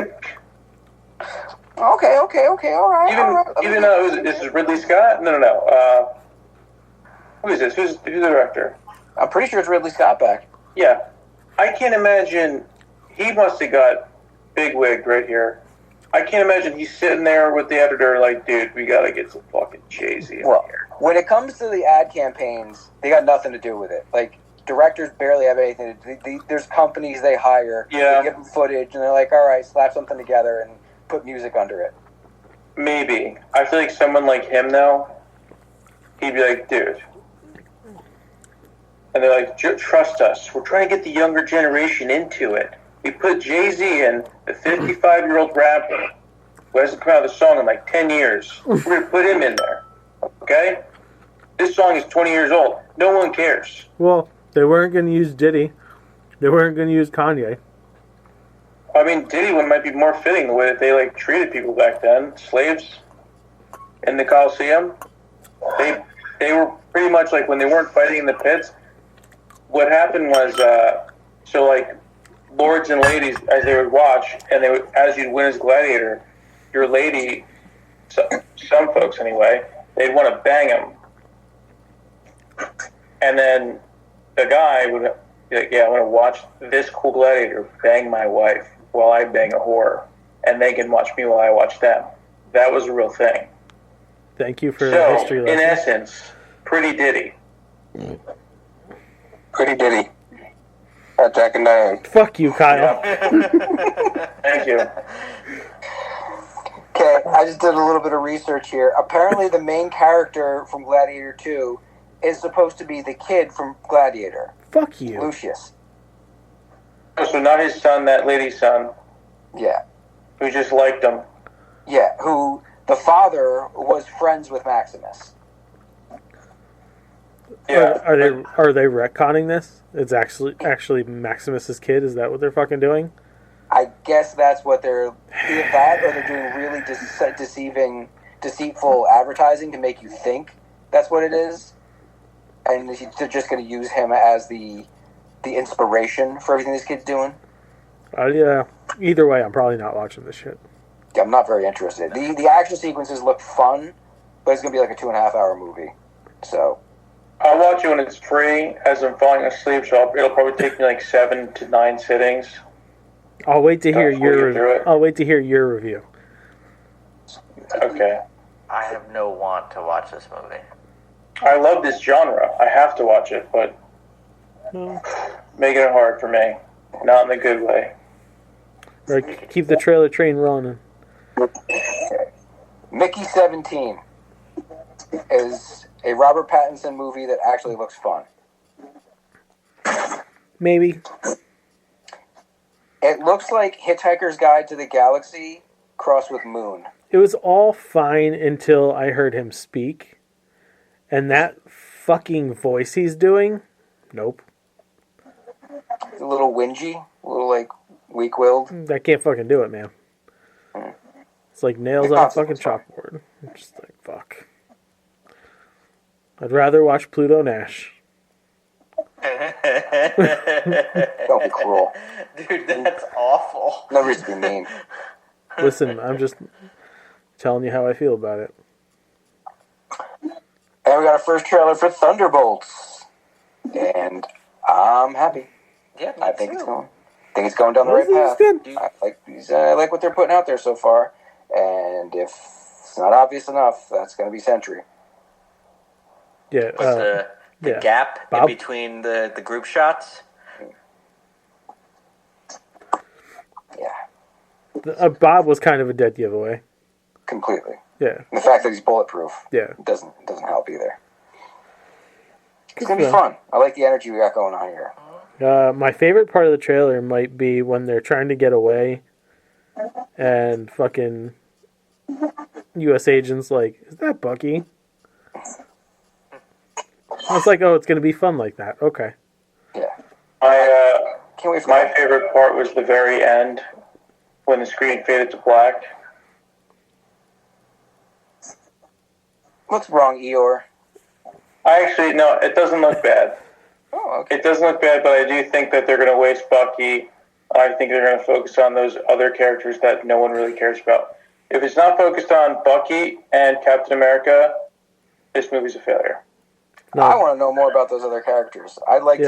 Okay, all right. Even though this is Ridley Scott? No. Who is this? Who's the director? I'm pretty sure it's Ridley Scott back. Yeah. I can't imagine. He must have got bigwigged right here. I can't imagine he's sitting there with the editor like, dude, we gotta get some fucking Jay-Z in Well, here. when it comes to the ad campaigns, they got nothing to do with it. Like, directors barely have anything to do. There's companies they hire, Yeah. they give them footage, and they're like, all right, slap something together and put music under it. Maybe. I feel like someone like him, though, he'd be like, dude. And they're like, trust us. We're trying to get the younger generation into it. We put Jay-Z in, the 55-year-old rapper, who hasn't come out with a song in like 10 years. We're going to put him in there. Okay? This song is 20 years old. No one cares. Well, they weren't going to use Diddy. They weren't going to use Kanye. I mean, Diddy one might be more fitting the way that they like treated people back then. Slaves in the Coliseum. They were pretty much like when they weren't fighting in the pits. What happened was, so like lords and ladies, as they would watch, and they would, as you'd win as gladiator, your lady, some folks anyway, they'd want to bang him, and then the guy would be like, "Yeah, I want to watch this cool gladiator bang my wife while I bang a whore, and they can watch me while I watch them." That was a real thing. Thank you for the So, history in lesson. essence, pretty Diddy. Pretty Diddy. Jack and Diane. Fuck you, Kyle. Thank you. Okay, I just did a little bit of research here. Apparently, the main character from Gladiator 2 is supposed to be the kid from Gladiator, Fuck you. Lucius. So not his son, that lady's son, Yeah. who just liked him. Yeah, who the father was friends with Maximus. Yeah. Are they retconning this? It's actually Maximus's kid. Is that what they're fucking doing? I guess that's what they're either that or they're doing really deceitful advertising to make you think that's what it is, and they're just going to use him as the inspiration for everything this kid's doing. Yeah. Either way, I'm probably not watching this shit. Yeah, I'm not very interested. The action sequences look fun, but it's going to be like a 2.5-hour movie. So I'll watch it when it's free as I'm falling asleep, so it'll probably take me like 7 to 9 sittings. I'll wait to hear Before you do it. I'll wait to hear your review. Okay. I have no want to watch this movie. I love this genre. I have to watch it, but No. making it hard for me. Not in a good way. Right, keep the trailer train running. Mickey 17 is a Robert Pattinson movie that actually looks fun. Maybe. It looks like Hitchhiker's Guide to the Galaxy crossed with Moon. It was all fine until I heard him speak. And that fucking voice he's doing? Nope. It's a little whingy, a little like weak-willed. I can't fucking do it, man. It's like nails on a fucking chalkboard. I'm just like, fuck. I'd rather watch Pluto Nash. Don't be cruel. Dude, that's awful. No reason to be mean. Listen, I'm just telling you how I feel about it. And we got our first trailer for Thunderbolts. And I'm happy. Yeah, I think it's going down the right path. Good. I like what they're putting out there so far. And if it's not obvious enough, that's going to be Sentry. Yeah. The yeah. gap Bob? in between the group shots. Yeah, Bob was kind of a dead giveaway. completely. Yeah. And the fact that he's bulletproof Yeah. doesn't help either. It's Good going to be stuff. fun. I like the energy we got going on here. My favorite part of the trailer might be when they're trying to get away and fucking U.S. agents like, is that Bucky? I was like, oh, it's going to be fun like that. Okay. Yeah. Can't wait for My that. favorite part was the very end when the screen faded to black. What's wrong, Eeyore? No, it doesn't look bad. Oh, okay. It doesn't look bad, but I do think that they're going to waste Bucky. I think they're going to focus on those other characters that no one really cares about. If it's not focused on Bucky and Captain America, this movie's a failure. No. I want to know more about those other characters. I'd like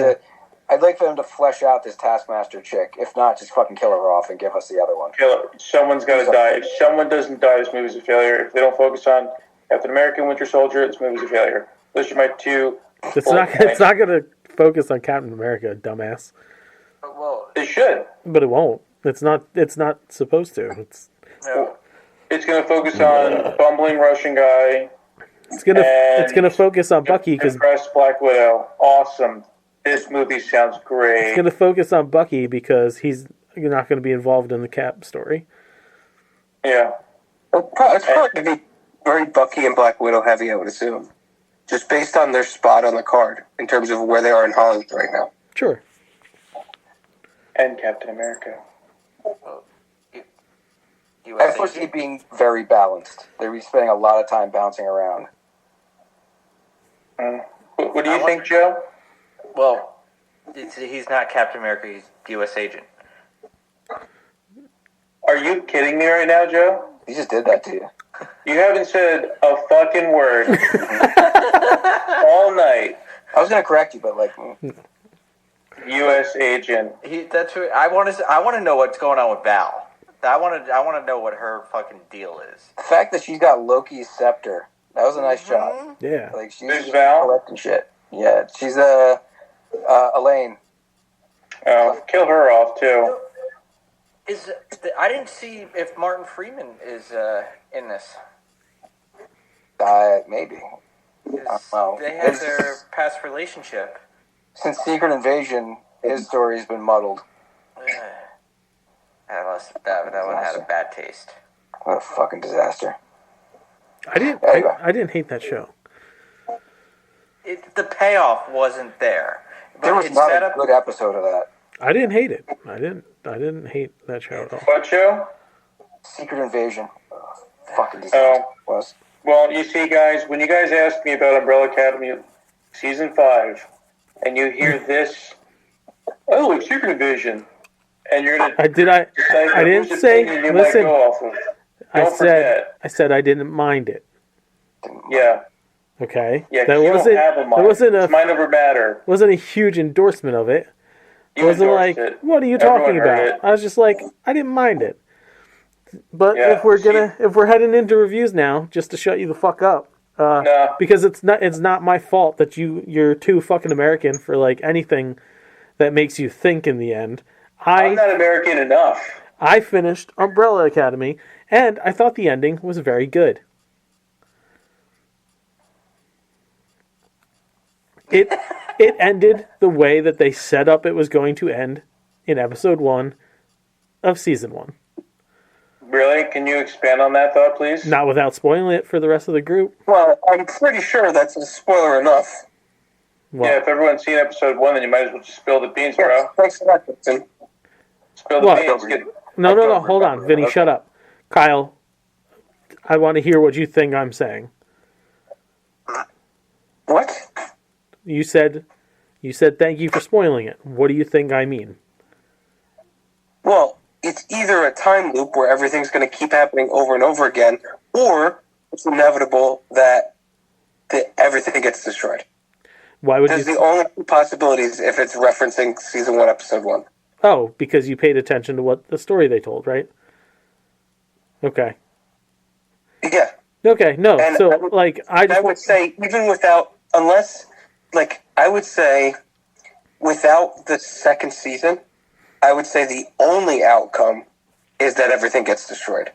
for them to flesh out this Taskmaster chick. If not, just fucking kill her off and give us the other one. Someone's got to die. If someone doesn't die, this movie's a failure. If they don't focus on Captain America and Winter Soldier, this movie's a failure. Those are my two. It's not going to focus on Captain America, dumbass. Well, It should. But it won't. It's not supposed to. It's going to focus on bumbling Russian guy. It's gonna focus on Bucky because Impressed Black Widow. Awesome. This movie sounds great. it's gonna focus on Bucky because he's not going to be involved in the Cap story. Yeah. It's probably going to be very Bucky and Black Widow heavy, I would assume. Just based on their spot on the card in terms of where they are in Hollywood right now. Sure. And Captain America. I foresee it being very balanced. They'll be spending a lot of time bouncing around. What do you think, Joe? Well, he's not Captain America. He's U.S. agent. Are you kidding me right now, Joe? He just did that to you. You haven't said a fucking word all night. I was going to correct you, but like... U.S. agent. That's who I want to know what's going on with Val. I want to know what her fucking deal is. The fact that she's got Loki's scepter, that was a nice job. Yeah. Like she's Who's Val? collecting shit. Yeah, she's Elaine. Oh, kill her off, too. I didn't see if Martin Freeman is in this. Maybe. They had their past relationship. Since Secret Invasion, his story's been muddled. That one had a bad taste. What a fucking disaster. I didn't hate that show. The payoff wasn't there. But There was not a good episode of that. I didn't hate it. I didn't hate that show at all. What show? Secret Invasion. Fucking disaster. Was. Well, you see, guys, when you guys asked me about Umbrella Academy Season 5, and you hear this, oh, Secret Invasion, and you're going to... I didn't say... Listen, I said I didn't mind it. Yeah. Okay? Yeah, that you wasn't, don't have a mind. That wasn't It's mind over matter. Wasn't a huge endorsement of it. It You wasn't like, endorsed it. what are you Everyone talking heard about? it. I was just like, I didn't mind it. But Yeah, if we're heading into reviews now, just to shut you the fuck up, No. because it's not my fault that you're too fucking American for like anything that makes you think in the end. I'm not American enough. I finished Umbrella Academy, and I thought the ending was very good. It ended the way that they set up it was going to end in episode 1 of season 1. Really? Can you expand on that thought, please? Not without spoiling it for the rest of the group. Well, I'm pretty sure that's a spoiler enough. Well, Yeah, if everyone's seen episode 1, then you might as well just spill the beans, bro. Yeah, thanks a lot, Dixon. Spill the What? beans. No, hold on. Vinny, shut up. Kyle, I want to hear what you think I'm saying. What? You said thank you for spoiling it. What do you think I mean? Well, it's either a time loop where everything's going to keep happening over and over again, or it's inevitable that everything gets destroyed. Why would There's you... the only two possibilities if it's referencing season 1, episode 1. Oh, because you paid attention to what the story they told, right? Okay. Yeah. Okay, no. And So, I would say, even without, I would say, without the second season, I would say the only outcome is that everything gets destroyed.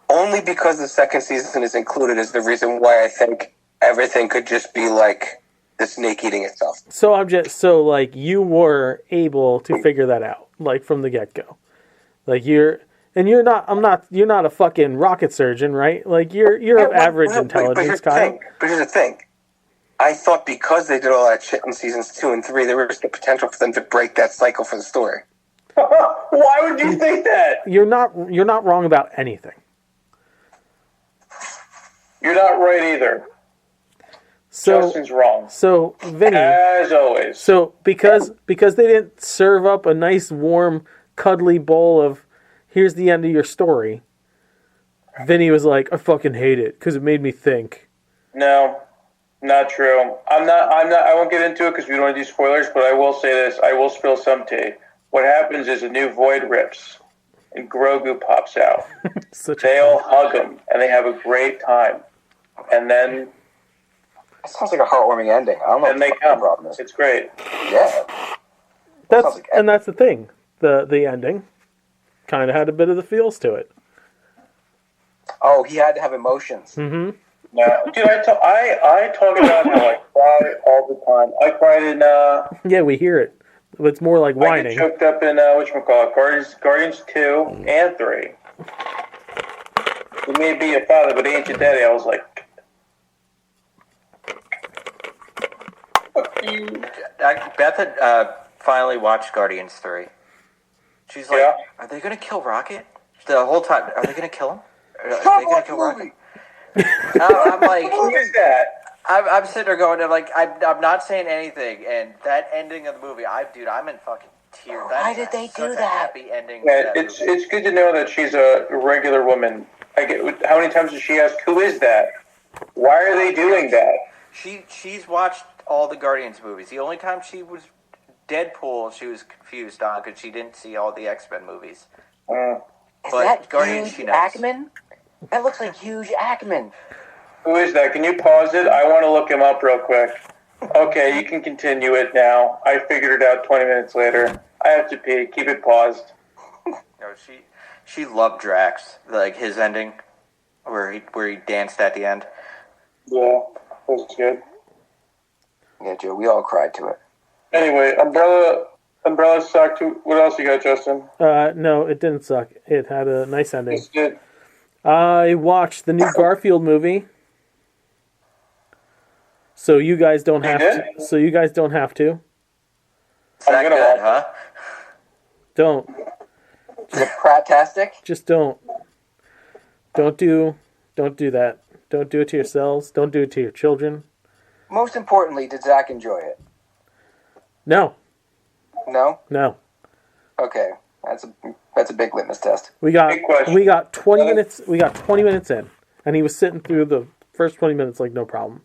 Only because the second season is included is the reason why I think everything could just be like the snake eating itself. So you were able to figure that out, like from the get-go. Like you're not a fucking rocket surgeon, right? Like you're of average intelligence, Kyle. But here's the thing. I thought because they did all that shit in seasons 2 and 3, there was the potential for them to break that cycle for the story. Why would you think that? You're not wrong about anything. You're not right either. So, Justin's wrong. So, Vinny, as always. So because they didn't serve up a nice, warm, cuddly bowl of here's the end of your story, Vinny was like, I fucking hate it because it made me think. No, not true. I won't get into it because we don't want to do spoilers, but I will say this. I will spill some tea. What happens is a new void rips and Grogu pops out. They all hug him and they have a great time. And then... That sounds like a heartwarming ending. I don't know what the problem is. It's great. Yeah. That's the thing. The ending kind of had a bit of the feels to it. Oh, he had to have emotions. Mm-hmm. Yeah, dude, I talk about how I cry all the time. I cried in... Yeah, we hear it. It's more like whining. I get choked up in, Guardians 2 and 3. You may be a father, but ain't your daddy. I was like... Beth had finally watched Guardians 3. She's like, Yeah. Are they going to kill Rocket? The whole time, are they going to kill him? Are they going to kill Rocket? I'm like, Who is that? I'm sitting there going, I'm not saying anything, and that ending of the movie, I'm in fucking tears. Why did they do that? Happy ending. Yeah, it's good to know that she's a regular woman. How many times does she ask, who is that? Why are they doing that? She's watched all the Guardians movies. The only time she was Deadpool, she was confused on because she didn't see all the X-Men movies. Is But that Guardians, Hugh she knows. Jackman? That looks like Hugh Jackman. Who is that? Can you pause it? I want to look him up real quick. Okay, you can continue it now. I figured it out 20 minutes later. I have to pee. Keep it paused. No, she loved Drax, like his ending, where he danced at the end. Yeah, that was good. Yeah, Joe, we all cried to it. Anyway, Umbrella sucked. What else you got, Justin? No, it didn't suck. It had a nice ending. It's good. I watched the new Garfield movie. So you guys don't have to. So you guys don't have to. Is that gonna good, watch huh? Don't. Is it Pratt-tastic? Just don't. Don't do that. Don't do it to yourselves. Don't do it to your children. Most importantly, did Zach enjoy it? No. No? No. Okay. That's a big litmus test. We got Big question. 20 minutes. We got 20 minutes in, and he was sitting through the first 20 minutes like no problem.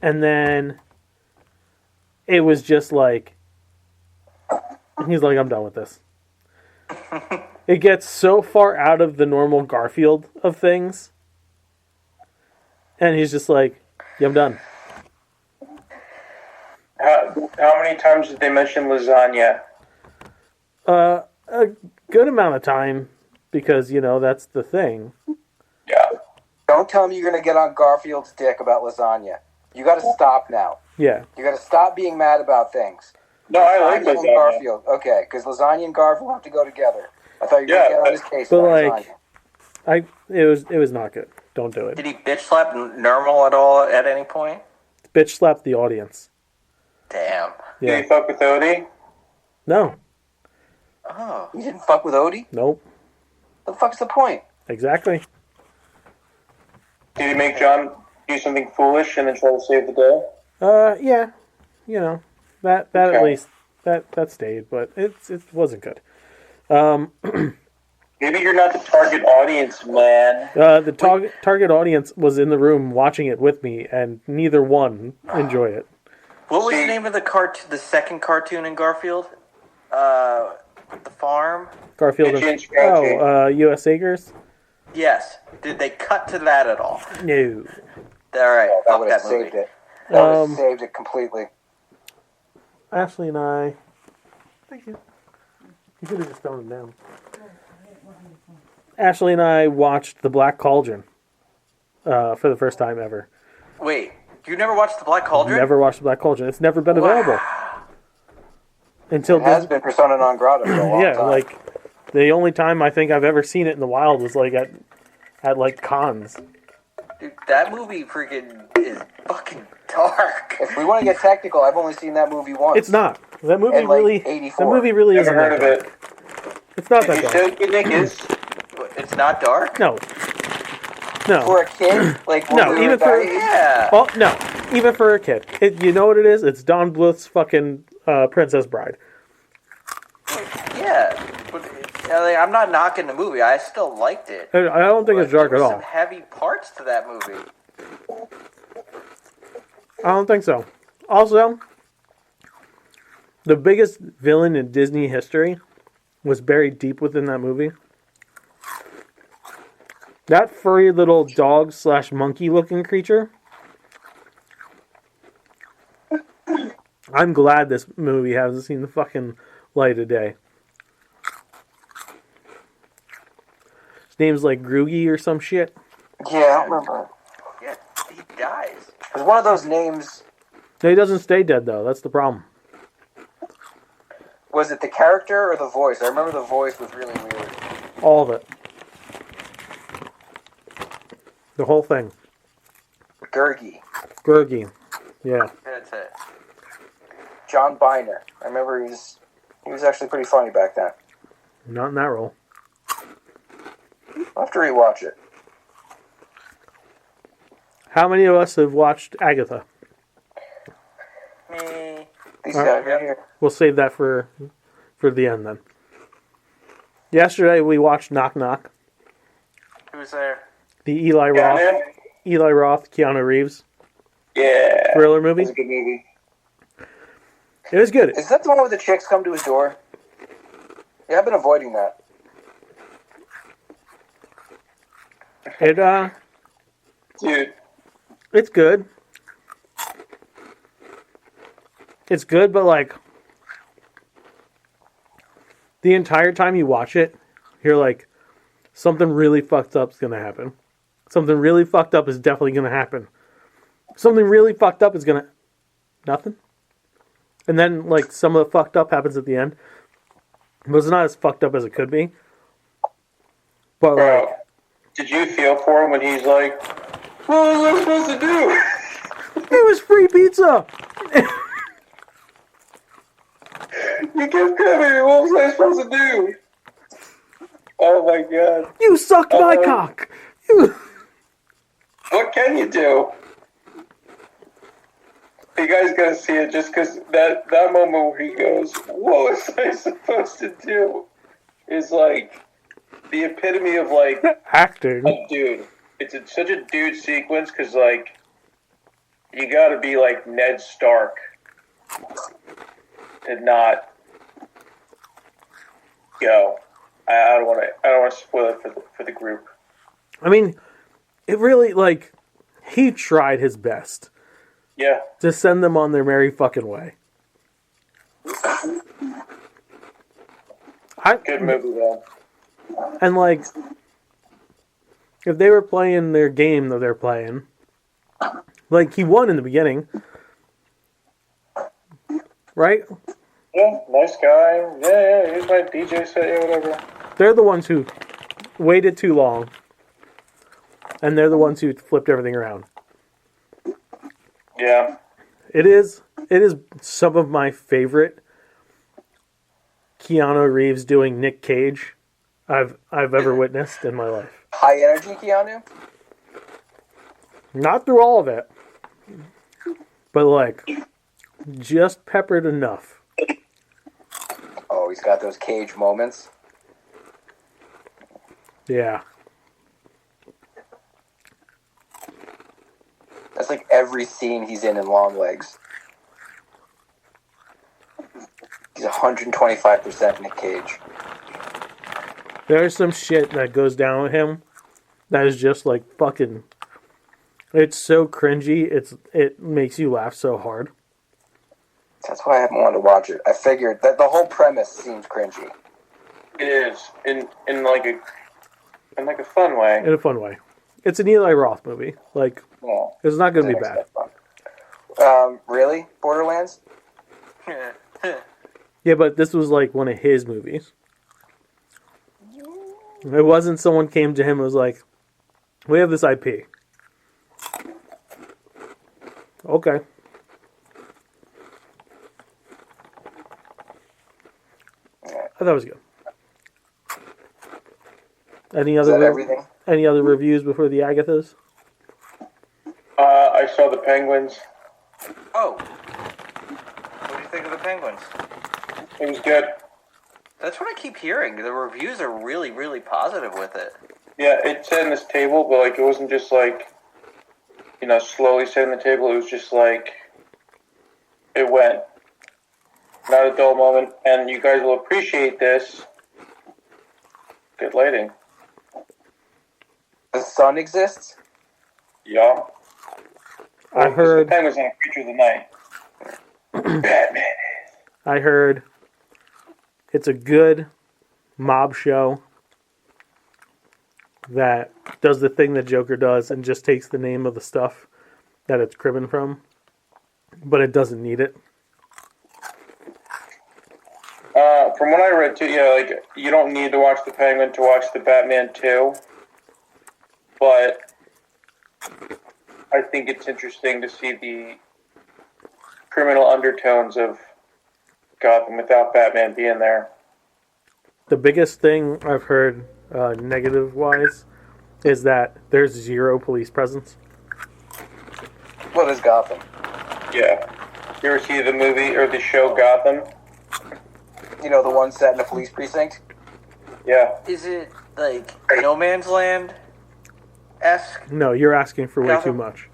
And then it was just like he's like, I'm done with this. It gets so far out of the normal Garfield of things, and he's just like, yeah, I'm done. How many times did they mention lasagna? A good amount of time, because that's the thing. Yeah. Don't tell me you're going to get on Garfield's dick about lasagna. You got to stop now. Yeah. You got to stop being mad about things. No, I like and lasagna. Garfield. Okay, because lasagna and Garfield have to go together. I thought you were Yeah, going to get on his case but about like, lasagna. it was not good. Don't do it. Did he bitch slap Normal at all at any point? Bitch slap the audience. Damn. Did Yeah. he fuck with Odie? No. Oh. You didn't fuck with Odie? Nope. What the fuck's the point? Exactly. Did he make John do something foolish and then try to save the day? Yeah. That Okay. at least that stayed, but it wasn't good. Maybe you're not the target audience, man. The target audience was in the room watching it with me, and neither one enjoy it. What was the name of the second cartoon in Garfield? The farm? Garfield Itchy and and Scratchy. U.S. Acres? Yes. Did they cut to that at all? No. All right. That Fuck would have that movie. saved it. That would have saved it completely. Ashley and I... Thank you. You could have just thrown them down. Ashley and I watched The Black Cauldron for the first time ever. Wait, you never watched The Black Cauldron? Never watched The Black Cauldron. It's never been available. Until It has been persona non grata for a long yeah, time. like the only time I think I've ever seen it in the wild was like at like cons. Dude, that movie freaking is fucking dark. If we want to get technical, I've only seen that movie once. It's not. That movie And, like, really. 84. That movie really Never isn't heard that of dark. it. It's not Did that you dark. say Nick is? It's not dark? No. No. For a kid, like No, when we were even for- that age, Yeah. Oh no! Even for a kid, you know what it is? It's Don Bluth's fucking Princess Bride. Yeah. But I'm not knocking the movie. I still liked it. I don't think it's dark There at was all. some heavy parts to that movie. I don't think so. Also, the biggest villain in Disney history was buried deep within that movie. That furry little dog / monkey looking creature. I'm glad this movie hasn't seen the fucking light of day. His name's like Groogy or some shit. yeah, I don't remember. Yeah, he dies. It was one of those names. He doesn't stay dead though. That's the problem. Was it the character or the voice? I remember the voice was really weird. All of it. The whole thing. Gurgi. Groogy. Yeah. That's it. John Biner. I remember he was actually pretty funny back then. Not in that role. I'll have to rewatch it. How many of us have watched Agatha? Me. These All guys right. right here. We'll save that for the end then. Yesterday we watched Knock Knock, Who's there? the Eli Roth, Keanu Reeves Yeah. thriller movie. It's a good movie. It was good. Is that the one where the chicks come to his door? Yeah, I've been avoiding that. Dude, It's good. It's good, but like the entire time you watch it, you're like, something really fucked up is going to happen. Something really fucked up is definitely going to happen. Something really fucked up is going to... Nothing? And then, like, some of the fucked up happens at the end. But it's not as fucked up as it could be. But, Bro, like... did you feel for him when he's like, what was I supposed to do? It was free pizza! You kept coming, what was I supposed to do? Oh my god. You sucked my cock! You... What can you do? You guys gotta see it just because that moment where he goes, what was I supposed to do? Is like the epitome of like acting. Dude, it's such a dude sequence because like you gotta be like Ned Stark to not go. I don't want to spoil it for the group. I mean, it really, like, he tried his best. Yeah. To send them on their merry fucking way. Good movie, though. And, like, if they were playing their game that they're playing, like, he won in the beginning. Right? Yeah, nice guy. Yeah, here's my DJ set, yeah, whatever. They're the ones who waited too long. And they're the ones who flipped everything around. Yeah. It is some of my favorite Keanu Reeves doing Nick Cage I've ever witnessed in my life. High energy Keanu? Not through all of it. But like just peppered enough. Oh, he's got those Cage moments. Yeah. That's like every scene he's in Long Legs. He's 125% Nick Cage. There's some shit that goes down with him that is just like fucking... It's so cringy, it makes you laugh so hard. That's why I haven't wanted to watch it. I figured that the whole premise seems cringy. It is. In like a fun way. In a fun way. It's an Eli Roth movie. Like, Yeah. it's not going to be bad. Really? Borderlands? Yeah, but this was like one of his movies. It wasn't someone came to him and was like, we have this IP. Okay. I thought it was good. Any other everything? Any other reviews before the Agathas? I saw the Penguins. Oh. What do you think of the Penguins? It was good. That's what I keep hearing. The reviews are really, really positive with it. Yeah, it said in this table, but like it wasn't just like, slowly setting the table. It was just like, it went. Not a dull moment. And you guys will appreciate this. Good lighting. The sun exists? Yeah. I heard... The Penguins and Creature of the Night. Batman. I heard it's a good mob show that does the thing that Joker does and just takes the name of the stuff that it's cribbing from, but it doesn't need it. From what I read too, like you don't need to watch the Penguin to watch the Batman 2, but I think it's interesting to see the criminal undertones of Gotham without Batman being there. The biggest thing I've heard negative-wise is that there's zero police presence. What is Gotham? Yeah. You ever see the movie or the show Gotham? You know, the one set in a police precinct? Yeah. Is it like No Man's Land-esque? No, you're asking for way Gotham? too much.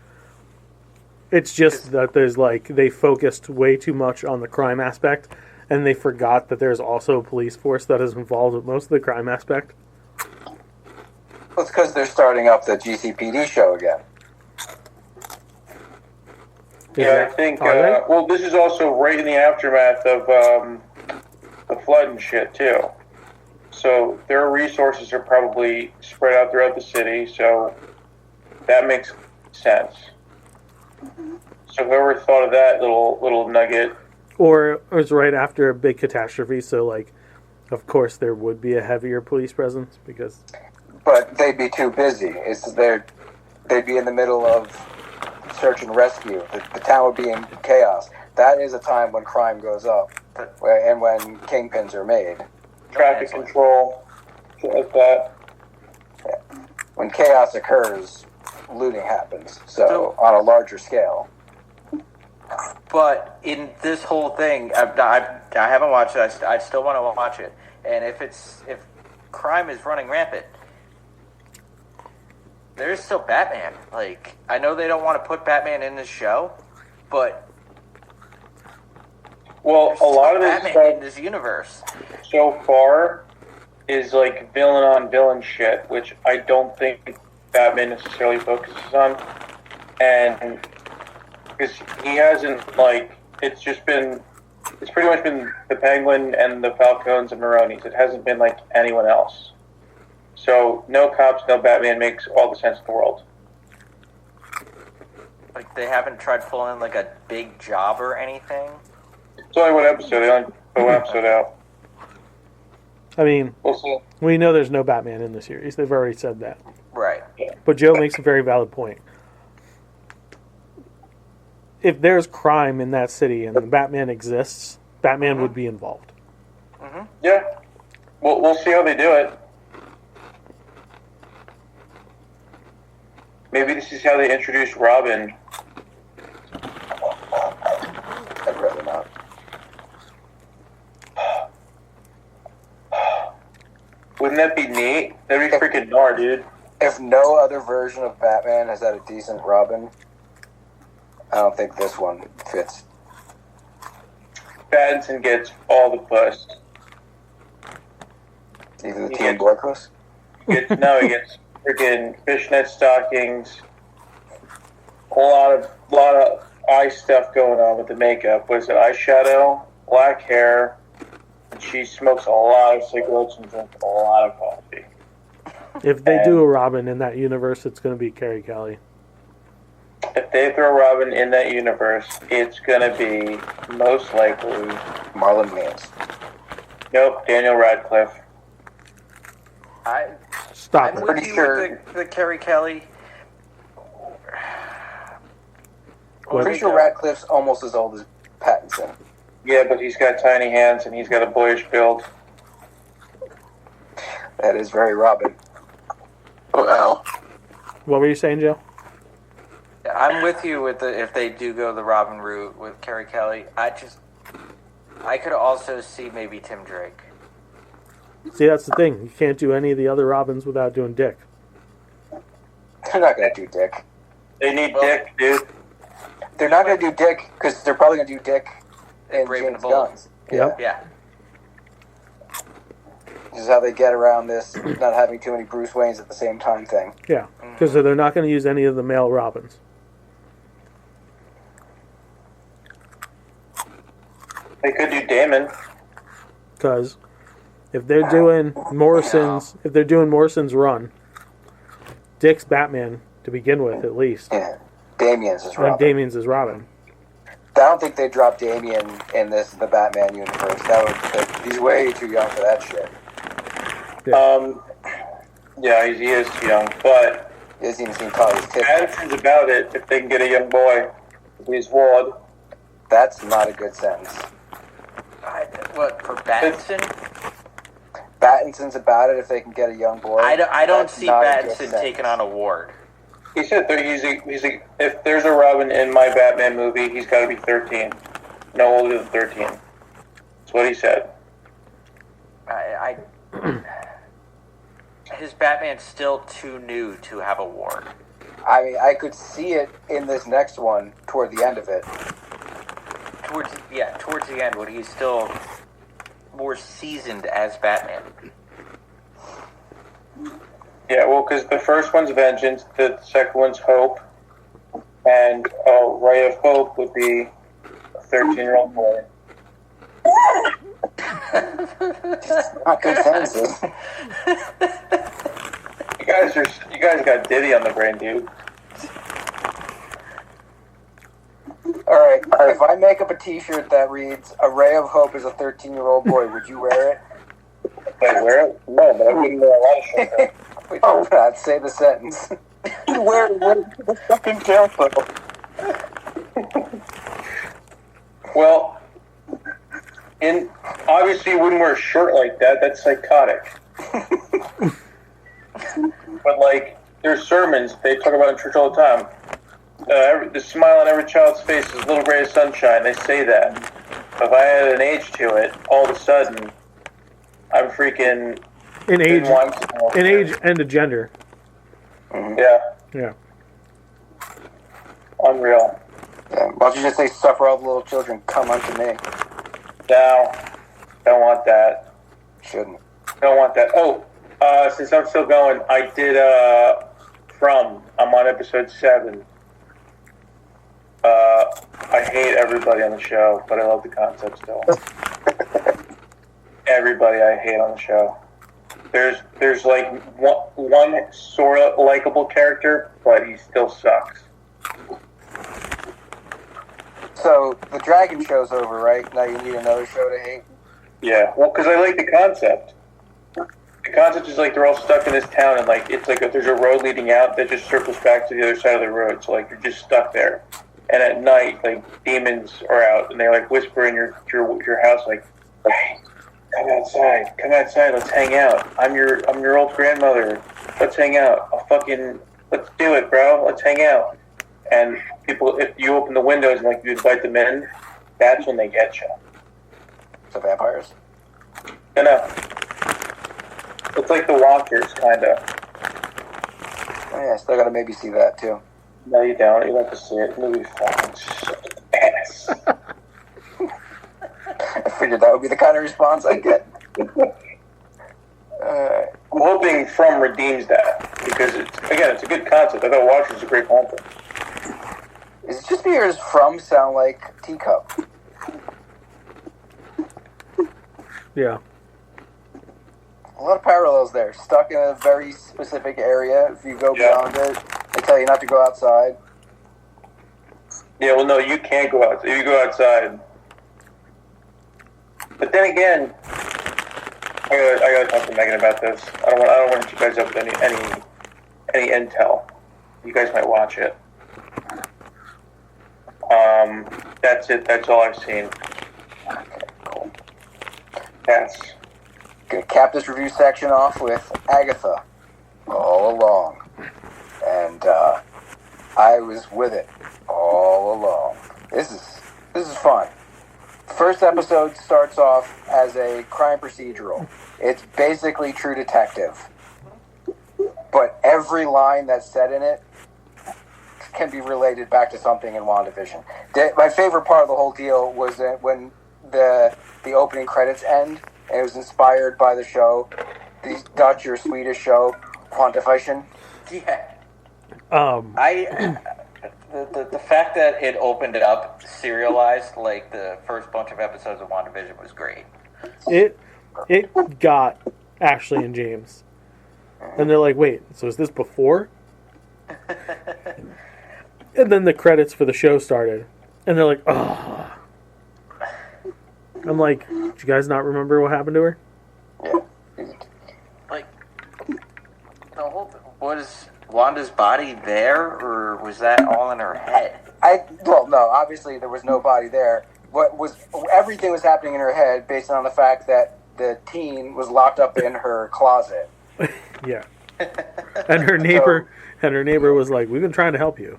It's just that there's like, they focused way too much on the crime aspect, and they forgot that there's also a police force that is involved with most of the crime aspect. Well, it's because they're starting up the GCPD show again. I think, well, this is also right in the aftermath of the flood and shit too. So their resources are probably spread out throughout the city. So that makes sense. So whoever thought of that little nugget, Or it was right after a big catastrophe, so like, of course there would be a heavier police presence because. But they'd be too busy. They'd be in the middle of search and rescue. The town would be in chaos. That is a time when crime goes up, and when kingpins are made. traffic control, shit like that. Yeah. When chaos occurs, looting happens. So on a larger scale. But in this whole thing, I haven't watched it. I still want to watch it. And if crime is running rampant, there's still Batman. Like, I know they don't want to put Batman in this show, but well, a lot of this Batman stuff in this universe so far is like villain on villain shit, which I don't think Batman necessarily focuses on, and because he hasn't it's pretty much been the Penguin and the Falcons and Maronis. It hasn't been like anyone else. So no cops, no Batman makes all the sense in the world. like they haven't tried pulling like a big job or anything. It's only one episode. They only put one episode out. I mean, We'll see. we know there's no Batman in the series. They've already said that. Right. But Joe makes a very valid point. If there's crime in that city and Batman exists, Batman would be involved. Yeah. We'll see how they do it. Maybe this is how they introduce Robin. I'd rather not. Wouldn't that be neat? That'd be freaking gnar, dude. If no other version of Batman has had a decent Robin, I don't think this one fits. Pattinson gets all the puss. Even the He Team gets- Blacklist. He gets freaking fishnet stockings. A lot of eye stuff going on with the makeup. What is it? Eyeshadow, black hair, and she smokes a lot of cigarettes and drinks a lot of coffee. If they do a Robin in that universe, it's going to be Carrie Kelly. If they throw Robin in that universe, it's gonna be most likely Marlon Wayans. nope, Daniel Radcliffe. Stop I'm it. with Pretty you sure- with the Carrie Kelly. Pretty sure Radcliffe's almost as old as Pattinson. Yeah, but he's got tiny hands and he's got a boyish build. That is very Robin. Wow. What were you saying, Joe? I'm with you with if they do go the Robin route with Carrie Kelly. I could also see maybe Tim Drake. See, that's the thing. You can't do any of the other Robins without doing Dick. They're not going to do Dick. They need Dick, dude. They're not going to do Dick because they're probably going to do Dick and Brave and James the Bold. Gunn's. Yep. Yeah. This is how they get around this not having too many Bruce Waynes at the same time thing. Yeah, because they're not going to use any of the male Robins. They could do Damon. Because if they're doing Morrison's run, Dick's Batman to begin with, at least. Yeah. Damien's is And Robin. Damien's is Robin. I don't think they dropped Damien in the Batman universe. He's way too young for that shit. Yeah, he is too young, but He hasn't even seen college tip. Addison's about it if they can get a young boy. He's Ward. That's not a good sentence. What for Battinson? Battinson's about it if they can get a young boy. I don't That's see not a good Battinson sentence. taking on a ward. He said that if there's a Robin in my Batman movie, he's got to be 13. No older than 13. That's what he said. His Batman's still too new to have a ward. I mean, I could see it in this next one toward the end of it. Towards the end when he's still more seasoned as Batman. Yeah, well, because the first one's Vengeance, the second one's Hope, and a Ray of Hope would be a 13-year-old boy. Not good sentences. You guys got Diddy on the brain, dude. All right. If I make up a T-shirt that reads "A ray of hope is a 13-year-old boy," would you wear it? Wait, wear it? No, but I wouldn't wear a lot of shit. Oh, God, say the sentence. Where the fucking careful? Well, and obviously you wouldn't wear a shirt like that. That's psychotic. But like, there's sermons they talk about in church all the time. The smile on every child's face is a little ray of sunshine. They say that. If I add an age to it, all of a sudden, I'm freaking In age and a gender. Yeah, Yeah. unreal. Yeah, why don't you just say, "Suffer all the little children, come unto me"? No, don't want that. Shouldn't. Don't want that. Oh, since I'm still going, I did I'm on episode 7. I hate everybody on the show, but I love the concept still. Everybody I hate on the show. There's like one sort of likable character, but he still sucks. So the Dragon show's over, right? Now you need another show to hate. Yeah, well, because I like the concept. The concept is like they're all stuck in this town, and like it's like there's a road leading out that just circles back to the other side of the road. So like you're just stuck there, and at night like demons are out, and they like whisper in your house like, "Hey, come outside, let's hang out. I'm your old grandmother. Let's hang out. Let's do it, bro. Let's hang out." And people, if you open the windows and like you invite them in, that's when they get you. So vampires. No. It's like The Walkers, kind of. Oh, yeah, still gotta maybe see that too. No, you don't. You have to see it. The movie's fucking ass. I figured that would be the kind of response I get. I'm hoping From redeems that, because it's a good concept. I thought Watcher's a great concept. Is it just because From sound like teacup? Yeah. A lot of parallels there. Stuck in a very specific area. If you go beyond it, they tell you not to go outside. Yeah, well, no, you can't go out. If you go outside. But then again, I gotta talk to Megan about this. I don't want you guys up with any intel. You guys might watch it. That's it. That's all I've seen. Okay, cool. Yes. Gonna cap this review section off with Agatha all along. And I was with it all along. This is fun. First episode starts off as a crime procedural. It's basically True Detective. But every line that's said in it can be related back to something in WandaVision. My favorite part of the whole deal was that when the opening credits end, and it was inspired by the show, the Dutch or Swedish show, WandaVision. Yeah. The fact that it opened it up serialized like the first bunch of episodes of WandaVision was great. It got Ashley and James. And they're like, wait, so is this before? And then the credits for the show started. And they're like, oh. I'm like, did you guys not remember what happened to her? Like, the whole was Wanda's body there, or was that all in her head? Well, no, obviously there was no body there. Everything was happening in her head based on the fact that the teen was locked up in her closet. Yeah. And her neighbor was like, we've been trying to help you.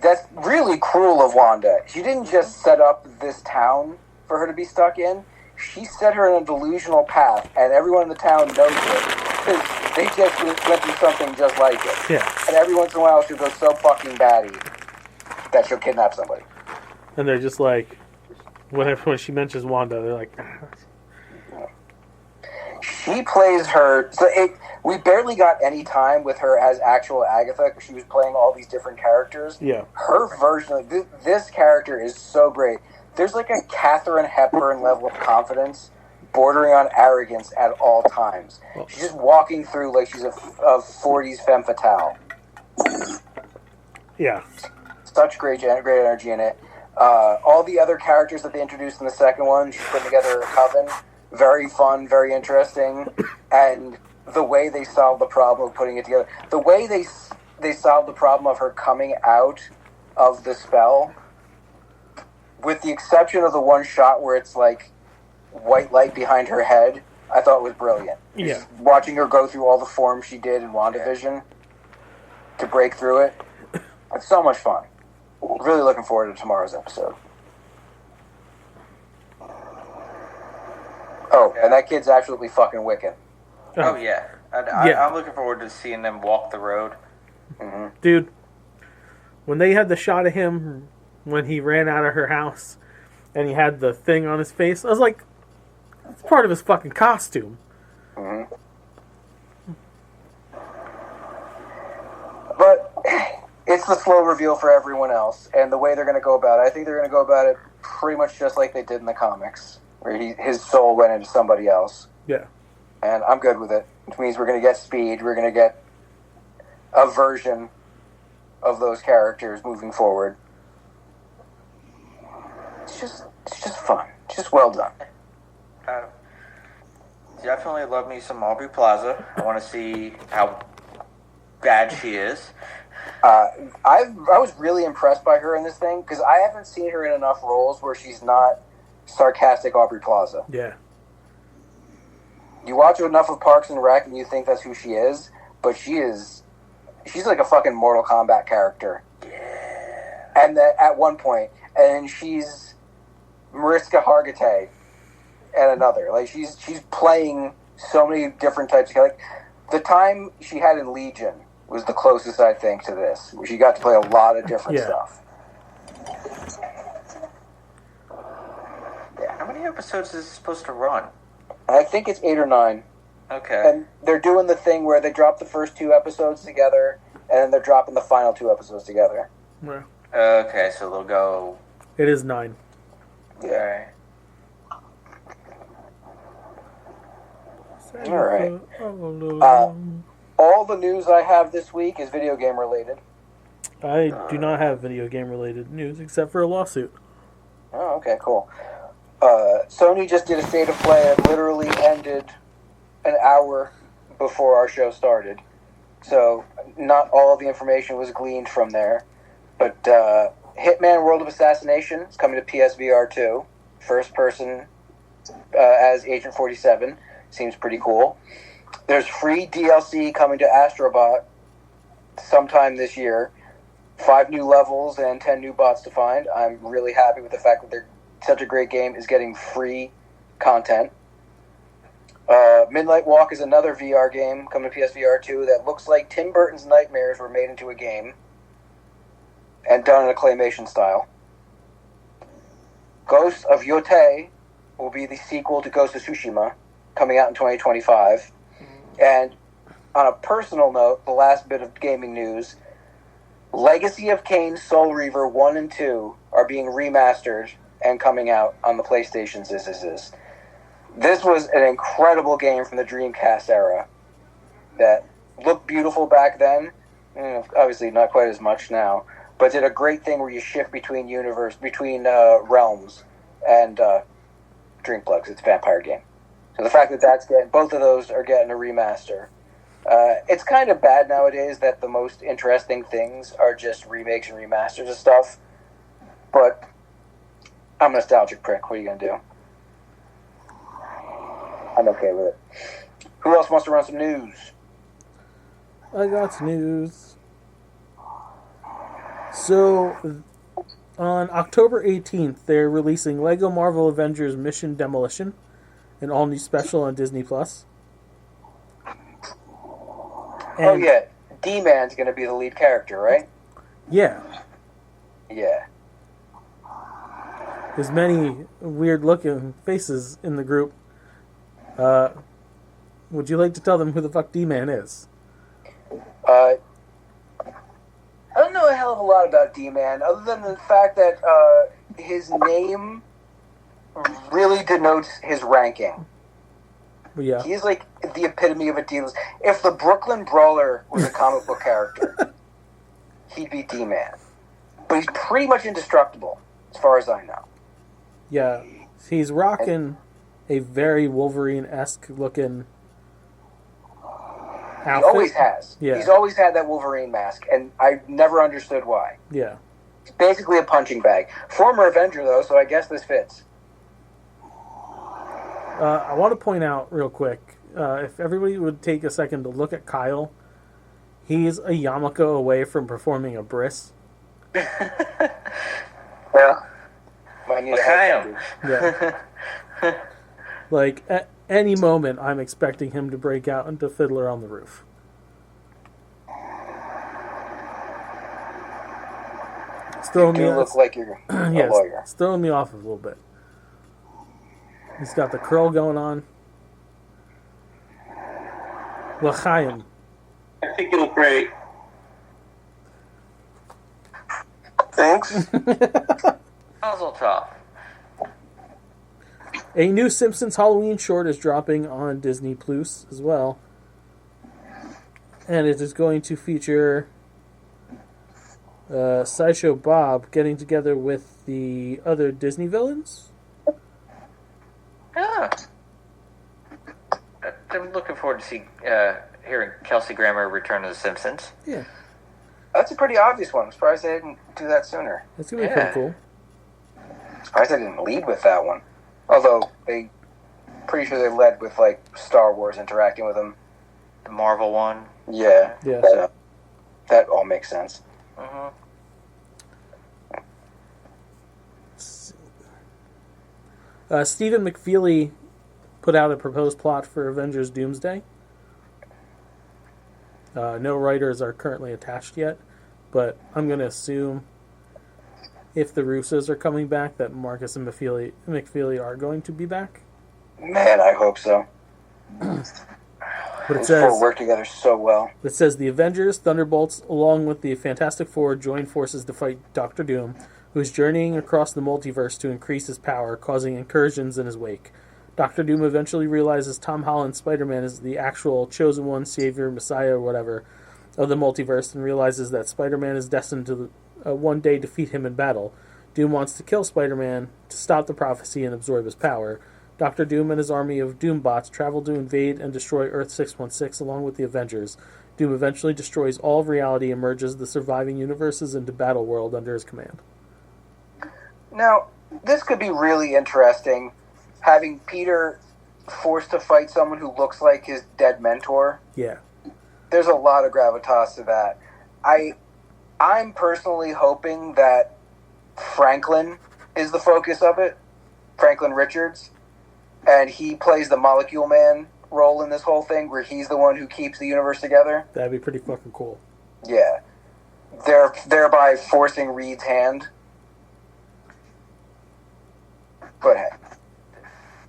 That's really cruel of Wanda. She didn't just set up this town for her to be stuck in. She set her in a delusional path, and everyone in the town knows it because they just went through something just like it. Yeah. And every once in a while she'll go so fucking batty that she'll kidnap somebody. And they're just like, when she mentions Wanda, they're like, She plays her. We barely got any time with her as actual Agatha because she was playing all these different characters. Yeah. Her version of this character is so great. There's like a Katharine Hepburn level of confidence bordering on arrogance at all times. She's just walking through like she's a 40s femme fatale. Yeah. Such great energy in it. All the other characters that they introduced in the second one, she's putting together a coven. Very fun, very interesting. And the way they solved the problem of putting it together, the way they solved the problem of her coming out of the spell, with the exception of the one shot where it's like white light behind her head, I thought was brilliant. Yeah. Just watching her go through all the forms she did in WandaVision to break through it. It's so much fun. Really looking forward to tomorrow's episode. Oh, and that kid's absolutely fucking wicked. Oh, yeah. I'm looking forward to seeing them walk the road. Mm-hmm. Dude, when they had the shot of him when he ran out of her house and he had the thing on his face, I was like, it's part of his fucking costume. Mm-hmm. But it's the slow reveal for everyone else, and the way they're going to go about it, I think they're going to go about it pretty much just like they did in the comics, where his soul went into somebody else. Yeah. And I'm good with it. Which means we're going to get Speed, we're going to get a version of those characters moving forward. It's just fun. It's just well done. Definitely love me some Aubrey Plaza. I want to see how bad she is. I was really impressed by her in this thing because I haven't seen her in enough roles where she's not sarcastic Aubrey Plaza. Yeah. You watch enough of Parks and Rec and you think that's who she is, but she's like a fucking Mortal Kombat character. Yeah. And that at one point, and she's Mariska Hargitay and another. Like she's playing so many different types of like the time she had in Legion was the closest I think to this, where she got to play a lot of different stuff. Yeah. How many episodes is it supposed to run? I think it's 8 or 9. Okay. And they're doing the thing where they drop the first 2 episodes together, and then they're dropping the final 2 episodes together. Yeah. Okay, so they'll go... It is 9. Yeah. All right. All the news I have this week is video game related. I do not have video game related news except for a lawsuit. Oh, okay, cool. Sony just did a state of play that literally ended an hour before our show started. So not all of the information was gleaned from there. But Hitman World of Assassination is coming to PSVR 2. First person as Agent 47. Seems pretty cool. There's free DLC coming to Astrobot sometime this year. 5 new levels and 10 new bots to find. I'm really happy with the fact that such a great game is getting free content. Midnight Walk is another VR game coming to PSVR 2 that looks like Tim Burton's Nightmares were made into a game and done in a claymation style. Ghost of Yotei will be the sequel to Ghost of Tsushima, coming out in 2025. And on a personal note, the last bit of gaming news, Legacy of Kain, Soul Reaver 1 and 2 are being remastered and coming out on the PlayStation. This was an incredible game from the Dreamcast era that looked beautiful back then, obviously not quite as much now, but did a great thing where you shift between realms and Dreamplugs. It's a vampire game. So the fact that both of those are getting a remaster. It's kind of bad nowadays that the most interesting things are just remakes and remasters of stuff. But I'm a nostalgic prick. What are you going to do? I'm okay with it. Who else wants to run some news? I got some news. So, on October 18th, they're releasing Lego Marvel Avengers Mission Demolition, an all-new special on Disney+. Oh, yeah. D-Man's going to be the lead character, right? Yeah. Yeah. There's many weird-looking faces in the group. Would you like to tell them who the fuck D-Man is? I don't know a hell of a lot about D-Man, other than the fact that his name really denotes his ranking. Yeah. He's like the epitome of a D-list. If the Brooklyn Brawler was a comic book character, he'd be D-Man. But he's pretty much indestructible, as far as I know. Yeah. He's rocking a very Wolverine-esque looking outfit. He always has. Yeah. He's always had that Wolverine mask, and I never understood why. Yeah. He's basically a punching bag. Former Avenger, though, so I guess this fits. I want to point out real quick, if everybody would take a second to look at Kyle, he's a Yamako away from performing a bris. Yeah. Might need a Kyle. head Yeah. Like, at any moment, I'm expecting him to break out into Fiddler on the Roof. It's throwing You me do look like you're a yes, lawyer. it's throwing me off a little bit. He's got the curl going on. L'chaim. I think you look great. Thanks. Mazel tov. A new Simpsons Halloween short is dropping on Disney Plus as well. And it is going to feature Sideshow Bob getting together with the other Disney villains. Yeah. I'm looking forward to hearing Kelsey Grammer return to The Simpsons. Yeah, That's a pretty obvious one. I'm surprised they didn't do that sooner. that's going to be Yeah. pretty cool. I'm surprised they didn't lead with that one. Although, pretty sure they led with, like, Star Wars interacting with them. The Marvel one. Yeah. Yeah. So, that all makes sense. Mm-hmm. Stephen McFeely put out a proposed plot for Avengers Doomsday. No writers are currently attached yet, but I'm going to assume if the Russos are coming back, that Marcus and McFeely are going to be back. Man, I hope so. But it Those says four work together so well. It says the Avengers, Thunderbolts, along with the Fantastic Four, join forces to fight Doctor Doom, who is journeying across the multiverse to increase his power, causing incursions in his wake. Doctor Doom eventually realizes Tom Holland's Spider-Man is the actual chosen one, savior, messiah, or whatever, of the multiverse, and realizes that Spider-Man is destined to one day defeat him in battle. Doom wants to kill Spider-Man to stop the prophecy and absorb his power. Doctor Doom and his army of Doombots travel to invade and destroy Earth 616 along with the Avengers. Doom eventually destroys all of reality and merges the surviving universes into Battleworld under his command. Now, this could be really interesting, having Peter forced to fight someone who looks like his dead mentor. Yeah. There's a lot of gravitas to that. I'm personally hoping that Franklin is the focus of it, Franklin Richards, and he plays the Molecule Man role in this whole thing, where he's the one who keeps the universe together. That'd be pretty fucking cool. Yeah. Thereby forcing Reed's hand. But hey.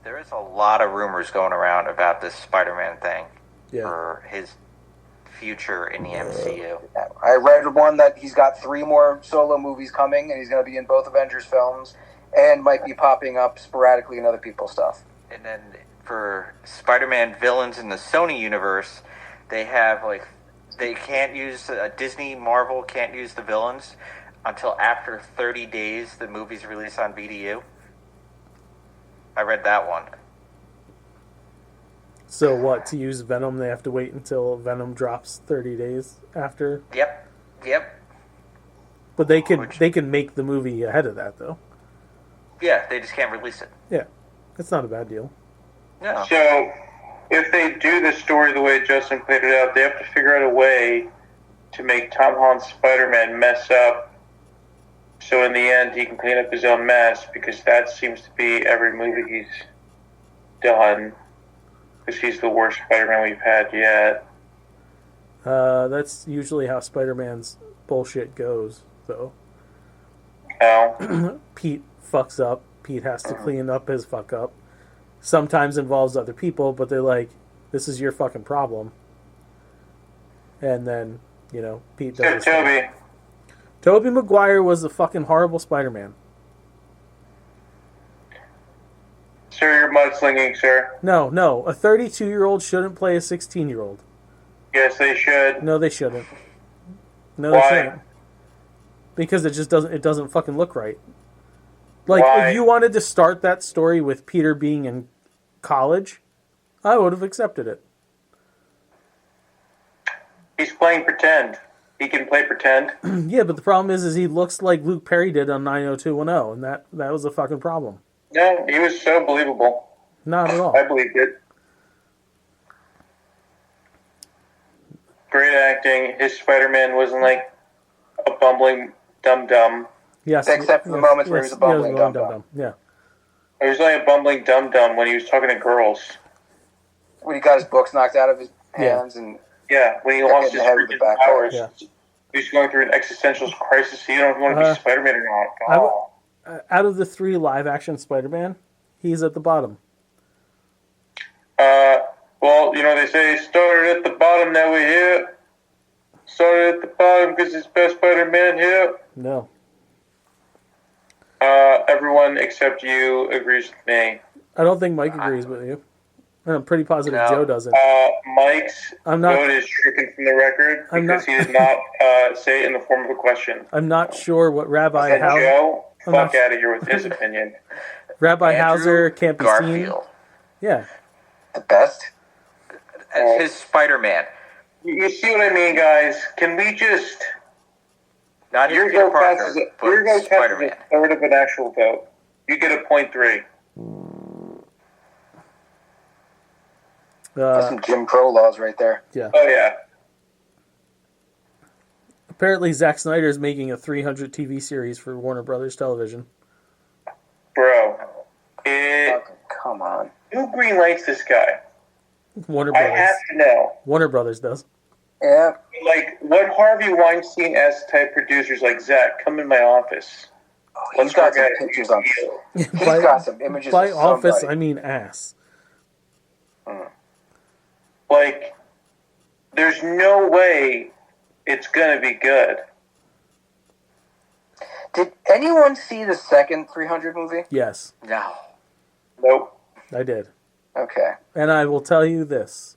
There is a lot of rumors going around about this Spider-Man thing Yeah. for his future in the MCU. I read one that he's got 3 more solo movies coming, and he's going to be in both Avengers films, and might be popping up sporadically in other people's stuff. And then for Spider-Man villains in the Sony universe, they have they can't use Disney, Marvel can't use the villains until after 30 days the movie's released on VDU. I read that one. So what, to use Venom, they have to wait until Venom drops 30 days after? Yep. But they can make the movie ahead of that, though. Yeah, they just can't release it. Yeah. It's not a bad deal. No. So, if they do the story the way Justin played it out, they have to figure out a way to make Tom Holland's Spider-Man mess up, so in the end he can clean up his own mess, because that seems to be every movie he's done, because he's the worst Spider-Man we've had yet. That's usually how Spider-Man's bullshit goes, though. Oh. Pete fucks up. Pete has to clean up his fuck up. Sometimes involves other people, but they're like, this is your fucking problem. And then, Pete does his thing. Toby. Tobey Maguire was the fucking horrible Spider-Man. So Sir, you're mudslinging, sir. No, a 32-year-old shouldn't play a 16-year-old. Yes, they should. No, they shouldn't. No, Why? they shouldn't. Because it just doesn't fucking look right. Like, Why? if you wanted to start that story with Peter being in college, I would have accepted it. He's playing pretend. He can play pretend. Yeah, but the problem is he looks like Luke Perry did on 90210, and that was a fucking problem. No, he was so believable. Not at all. I believed it. Great acting. His Spider-Man wasn't like a bumbling dum-dum. Yes, Except for the moments where he was a bumbling dum-dum. Yeah. He was only a bumbling dum-dum when he was talking to girls. When he got his books knocked out of his hands and Yeah, when he Kept lost getting his ahead with the freaking back powers. Yeah. He was going through an existential crisis. You don't want to be Spider-Man or not. Oh. Out of the 3 live-action Spider-Man, he's at the bottom. Well, you know, they say started at the bottom, now we're here. Started at the bottom because it's best Spider-Man here. No. Everyone except you agrees with me. I don't think Mike agrees with you. I'm pretty positive No. Joe doesn't. Mike's I'm not- vote is stricken from the record I'm because not- he did not say it in the form of a question. I'm not sure what Rabbi And Joe, I'm not fuck out of here with his opinion. Rabbi Andrew Hauser can't be seen. Garfield. Yeah. the best. As his Spider-Man. You see what I mean, guys? Can we just... Not his Your Peter vote Parker, passes but your vote passes Spider-Man. a third of an actual vote. You get a 0.3. That's some Jim Crow laws right there. Yeah. Oh, yeah. Apparently, Zack Snyder is making a 300 TV series for Warner Brothers Television. Bro. Fucking come on. Who greenlights this guy? Warner I Brothers. have to know. Warner Brothers does. Yeah. Like, what Harvey Weinstein-esque type producers like Zach come in my office? Oh, he's got some pictures on. He's got some images By of office, somebody. I mean ass. Like, there's no way it's gonna be good. Did anyone see the second 300 movie? Yes, No. Nope. I did. Okay. And I will tell you this.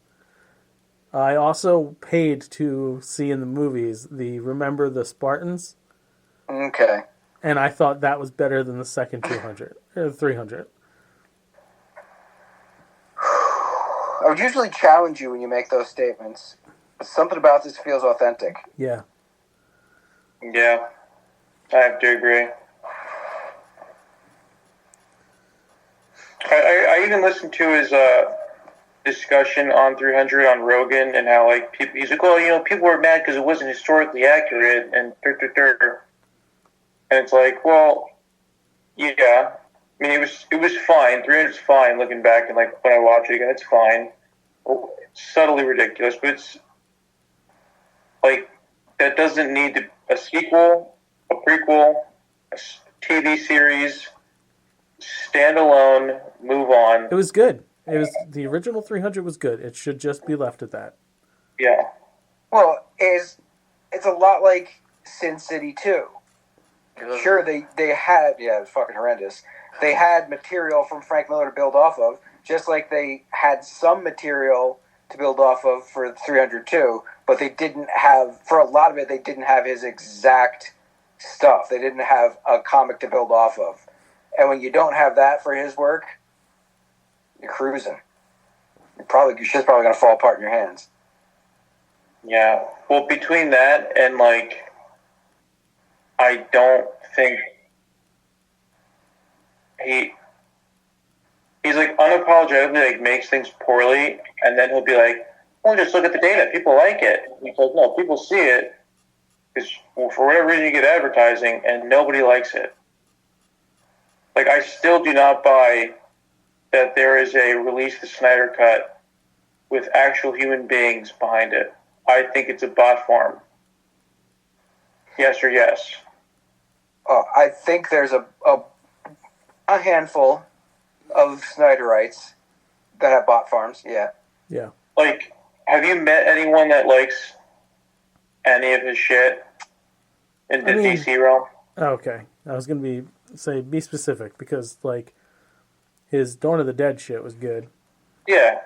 I also paid to see in the movies the Remember the Spartans, Okay. and I thought that was better than the second 200 or 300. I would usually challenge you when you make those statements, but something about this feels authentic. Yeah. Yeah. I have to agree. I even listened to his discussion on 300 on Rogan and how, like, people, he's like, oh, you know, people were mad because it wasn't historically accurate and and it's like, well, yeah. I mean, it was fine. 300's fine looking back, and like when I watch it again, it's fine. It's subtly ridiculous, but it's like that doesn't need to, a sequel, a prequel, a TV series, standalone, move on. It was good. It was the original 300 was good. It should just be left at that. Yeah. Well, it's a lot like Sin City 2. Sure, they had, yeah, it was fucking horrendous. They had material from Frank Miller to build off of, just like they had some material to build off of for 302, but they didn't have, for a lot of it, they didn't have his exact stuff. They didn't have a comic to build off of. And when you don't have that for his work, you're cruising. Your shit's probably going to fall apart in your hands. Yeah. Well, between that and, like, I don't think he's like unapologetically like makes things poorly, and then he'll be like, well, just look at the data. People like it. He's like, no, people see it because for whatever reason you get advertising, and nobody likes it. Like, I still do not buy that there is a release the Snyder Cut with actual human beings behind it. I think it's a bot farm. Yes or yes? I think there's a handful of Snyderites that have bot farms, yeah. Yeah. Like, have you met anyone that likes any of his shit in the DC realm? Okay. I was going to be specific because, like, His Dawn of the Dead shit was good. Yeah.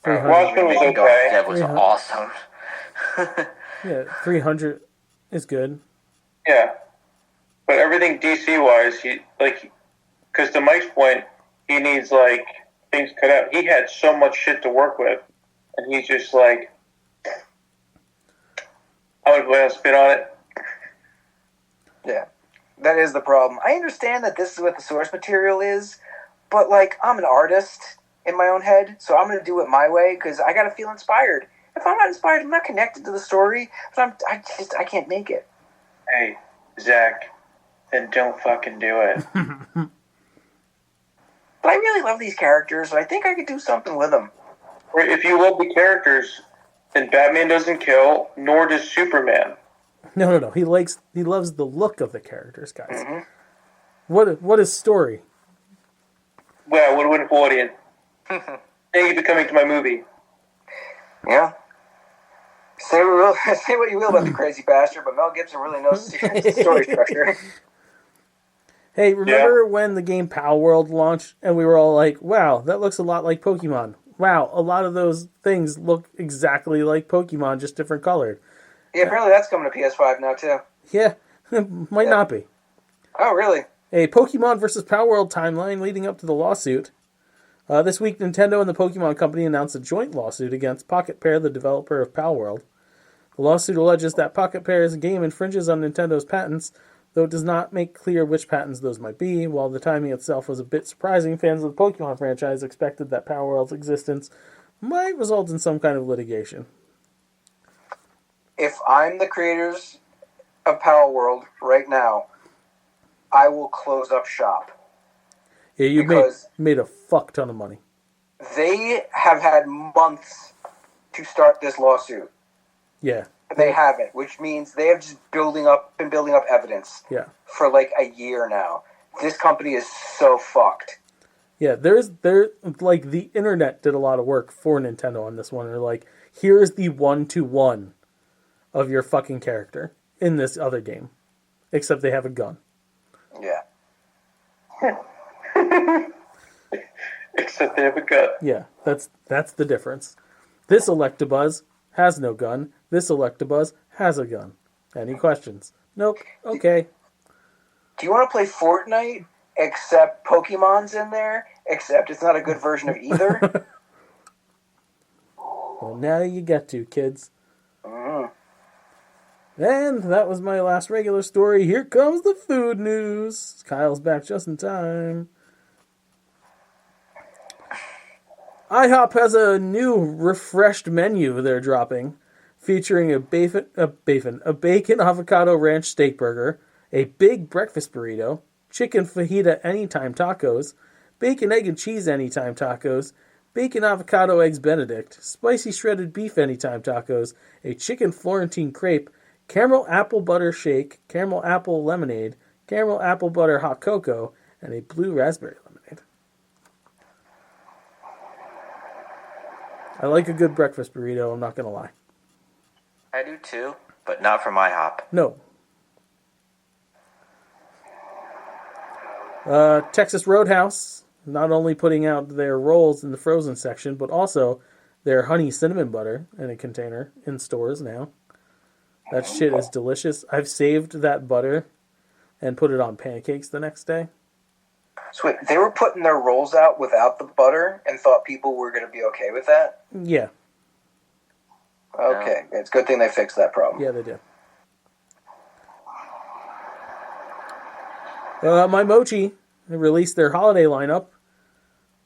300. Watchmen was Dawn of the okay. Dead was 300. awesome. Yeah, 300 is good. Yeah. But everything DC wise, because to Mike's point, he needs like things cut out. He had so much shit to work with, and he's just like, I would put a spin on it. Yeah, that is the problem. I understand that this is what the source material is, but like I'm an artist in my own head, so I'm going to do it my way because I got to feel inspired. If I'm not inspired, I'm not connected to the story. But I can't make it. Hey, Zach, then don't fucking do it. But I really love these characters, so I think I could do something with them. Or if you love the characters, then Batman doesn't kill, nor does Superman. No. He loves the look of the characters, guys. Mm-hmm. What is story? Well, what a wonderful audience. Thank you for coming to my movie. Yeah. Say what you will about the crazy bastard, but Mel Gibson really knows story structure. Hey, remember when the game Pal World launched and we were all like, wow, that looks a lot like Pokemon. Wow, a lot of those things look exactly like Pokemon, just different colored. Yeah, apparently that's coming to PS5 now, too. Yeah, might not be. Oh, really? A Pokemon versus Pal World timeline leading up to the lawsuit. This week, Nintendo and the Pokemon Company announced a joint lawsuit against Pocket Pair, the developer of Pal World. The lawsuit alleges that Pocket Pair's game infringes on Nintendo's patents, though it does not make clear which patents those might be. While the timing itself was a bit surprising, fans of the Pokemon franchise expected that Pal World's existence might result in some kind of litigation. If I'm the creators of Pal World right now, I will close up shop. Yeah, you made a fuck ton of money. They have had months to start this lawsuit. Yeah. They haven't, which means they have just been building up evidence for like a year now. This company is so fucked. Yeah, like the internet did a lot of work for Nintendo on this one. They're like, here's the 1-to-1 of your fucking character in this other game, except they have a gun. Yeah. Except they have a gun. Yeah, that's the difference. This Electabuzz has no gun. This Electabuzz has a gun. Any questions? Nope. Okay. Do you want to play Fortnite, except Pokemon's in there, except it's not a good version of either? Well, now you get to, kids. Mm-hmm. And that was my last regular story. Here comes the food news. Kyle's back just in time. IHOP has a new refreshed menu they're dropping, featuring a bacon avocado ranch steak burger, a big breakfast burrito, chicken fajita anytime tacos, bacon egg and cheese anytime tacos, bacon avocado eggs benedict, spicy shredded beef anytime tacos, a chicken Florentine crepe, caramel apple butter shake, caramel apple lemonade, caramel apple butter hot cocoa, and a blue raspberry lemonade. I like a good breakfast burrito, I'm not going to lie. I do too, but not from IHOP. No. Texas Roadhouse, not only putting out their rolls in the frozen section, but also their honey cinnamon butter in a container in stores now. That shit is delicious. I've saved that butter and put it on pancakes the next day. So wait, they were putting their rolls out without the butter and thought people were going to be okay with that? Yeah. Okay, it's a good thing they fixed that problem. Yeah, they did. My Mochi released their holiday lineup.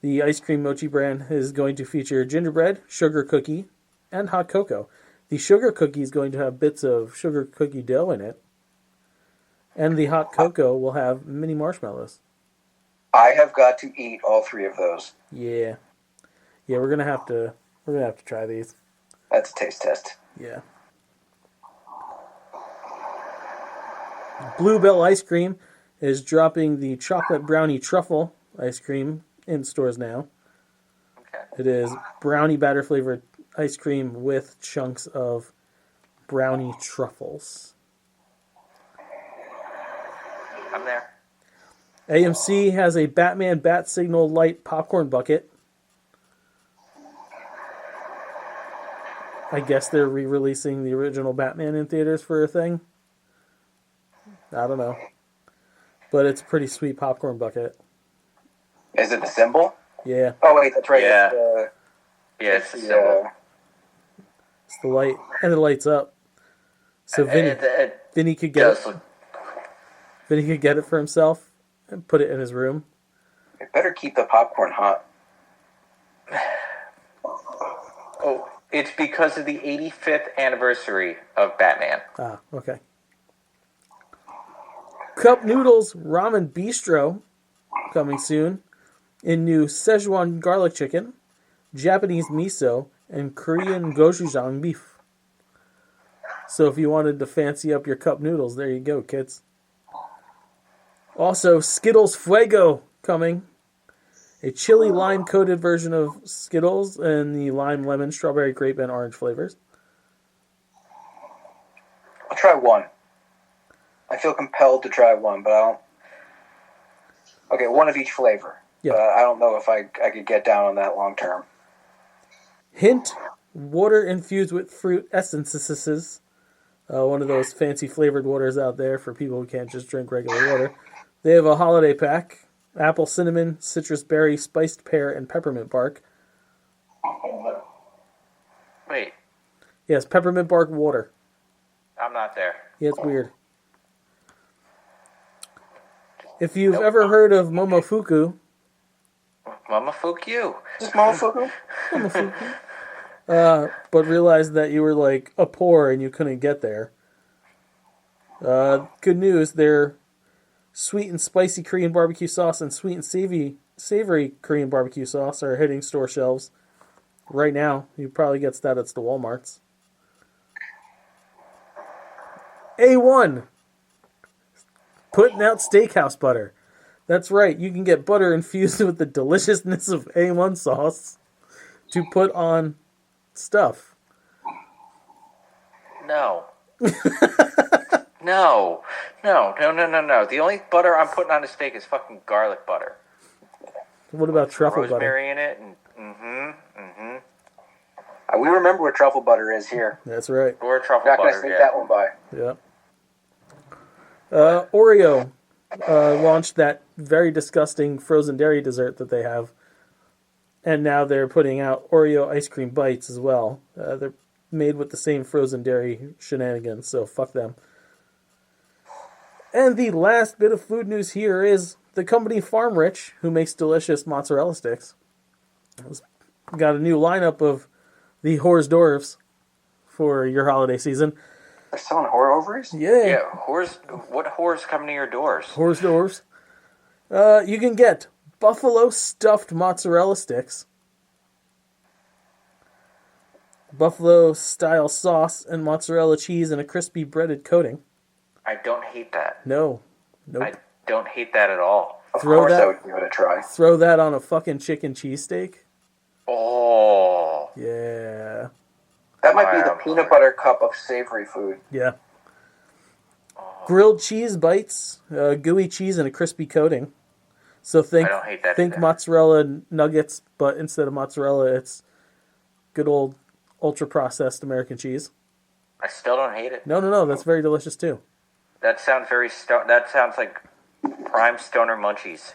The ice cream mochi brand is going to feature gingerbread, sugar cookie, and hot cocoa. The sugar cookie is going to have bits of sugar cookie dough in it. And the hot cocoa will have mini marshmallows. I have got to eat all three of those. Yeah. Yeah, we're gonna have to try these. That's a taste test. Yeah. Bluebell Ice Cream is dropping the chocolate brownie truffle ice cream in stores now. Okay. It is brownie batter flavored ice cream with chunks of brownie truffles. I'm there. AMC has a Batman Bat Signal light popcorn bucket. I guess they're re-releasing the original Batman in theaters for a thing. I don't know. But it's a pretty sweet popcorn bucket. Is it the symbol? Yeah. Oh wait, that's right. Yeah. It's It's a symbol. It's the light. And it lights up. So Vinny could get does it. look- Vinny could get it for himself and put it in his room. It better keep the popcorn hot. Oh, it's because of the 85th anniversary of Batman. Ah, okay. Cup Noodles Ramen Bistro coming soon in new Szechuan garlic chicken, Japanese miso, and Korean gochujang beef. So if you wanted to fancy up your cup noodles, there you go, kids. Also, Skittles Fuego coming. A chili lime coated version of Skittles and the lime, lemon, strawberry, grape, and orange flavors. I'll try one. I feel compelled to try one, but I don't. Okay, one of each flavor. Yeah. But I don't know if I could get down on that long term. Hint, water infused with fruit essences. One of those fancy flavored waters out there for people who can't just drink regular water. They have a holiday pack. Apple, cinnamon, citrus berry, spiced pear, and peppermint bark. Wait, Yes, peppermint bark water. I'm not there. Yeah, it's weird. If you've ever heard of Momofuku, Mama fuck you. Just motherfucker. but realized that you were like a poor and you couldn't get there, good news, they're sweet and spicy Korean barbecue sauce and sweet and savory Korean barbecue sauce are hitting store shelves right now. You probably get that at the Walmarts. A1 putting out steakhouse butter. That's right, you can get butter infused with the deliciousness of A1 sauce to put on stuff. No. No. The only butter I'm putting on a steak is fucking garlic butter. What about truffle butter? Rosemary in it, and We remember what truffle butter is here. That's right. or truffle Not going to butter. sneak Yeah. that one by. Yep. Oreo launched that very disgusting frozen dairy dessert that they have. And now they're putting out Oreo ice cream bites as well. They're made with the same frozen dairy shenanigans, so fuck them. And the last bit of food news here is the company Farm Rich, who makes delicious mozzarella sticks, has got a new lineup of the Hors d'oeuvres for your holiday season. They're selling whore ovaries? Yeah. Yeah, what whores come to your doors? Hors d'oeuvres. You can get buffalo stuffed mozzarella sticks, buffalo style sauce, and mozzarella cheese in a crispy breaded coating. I don't hate that. No. Nope. I don't hate that at all. Of Throw course that- I would give it a try. Throw that on a fucking chicken cheesesteak. Oh, Yeah. That might be Wow. the peanut butter cup of savory food. Yeah. Grilled cheese bites, gooey cheese in a crispy coating. So think I don't hate that think either. mozzarella nuggets, but instead of mozzarella, it's good old ultra processed American cheese. I still don't hate it. No, that's very delicious too. That sounds that sounds like prime stoner munchies.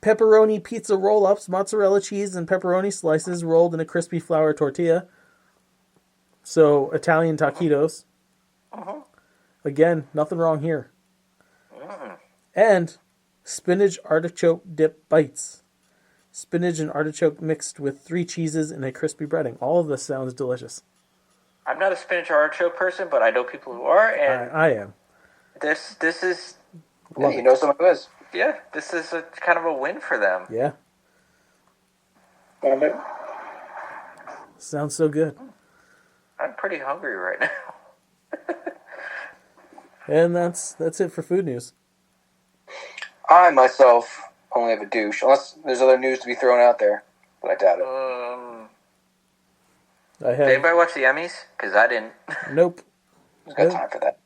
Pepperoni pizza roll-ups, mozzarella cheese and pepperoni slices rolled in a crispy flour tortilla. So Italian taquitos. Again, nothing wrong here. And spinach artichoke dip bites. Spinach and artichoke mixed with 3 cheeses in a crispy breading. All of this sounds delicious. I'm not a spinach artichoke person, but I know people who are, and I am. this is Yeah, you know someone who is. this is a kind of a win for them. Yeah. Sounds so good. I'm pretty hungry right now. And that's it for food news. I, myself, only have a douche. Unless there's other news to be thrown out there. But I doubt it. I Did have anybody watch the Emmys? Because I didn't. nope. Who's got time for that?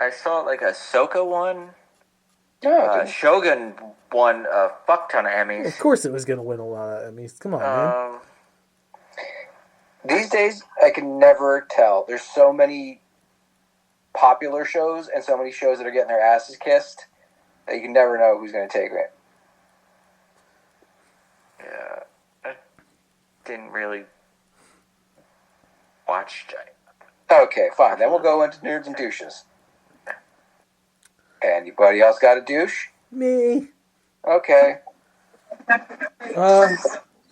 I saw like a Ahsoka one. Shogun won a fuck ton of Emmys. Of course, it was going to win a lot of Emmys. Come on, man. These days, I can never tell. There's so many popular shows and so many shows that are getting their asses kissed that you can never know who's going to take it. Yeah, I didn't really watch. Okay, fine. Then we'll go into nerds and douches. Anybody else got a douche? Me. Okay.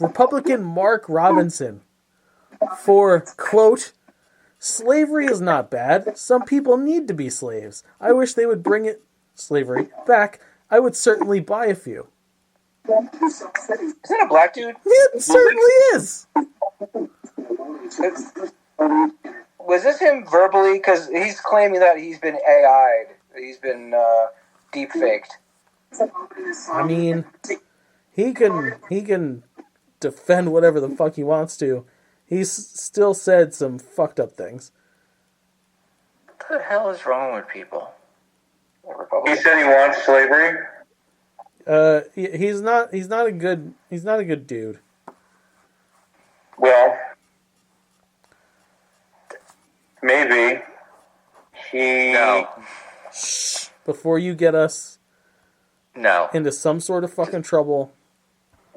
Republican Mark Robinson for, quote, slavery is not bad. Some people need to be slaves. I wish they would bring slavery back. I would certainly buy a few. Is that a black dude? It certainly is. Was this him verbally? Because he's claiming that he's been AI'd. He's been deep faked. I mean, he can defend whatever the fuck he wants to. He's still said some fucked up things. What the hell is wrong with people? He said he wants slavery. He's not a good dude. Well, maybe he. No. Before you get us No. into some sort of fucking trouble,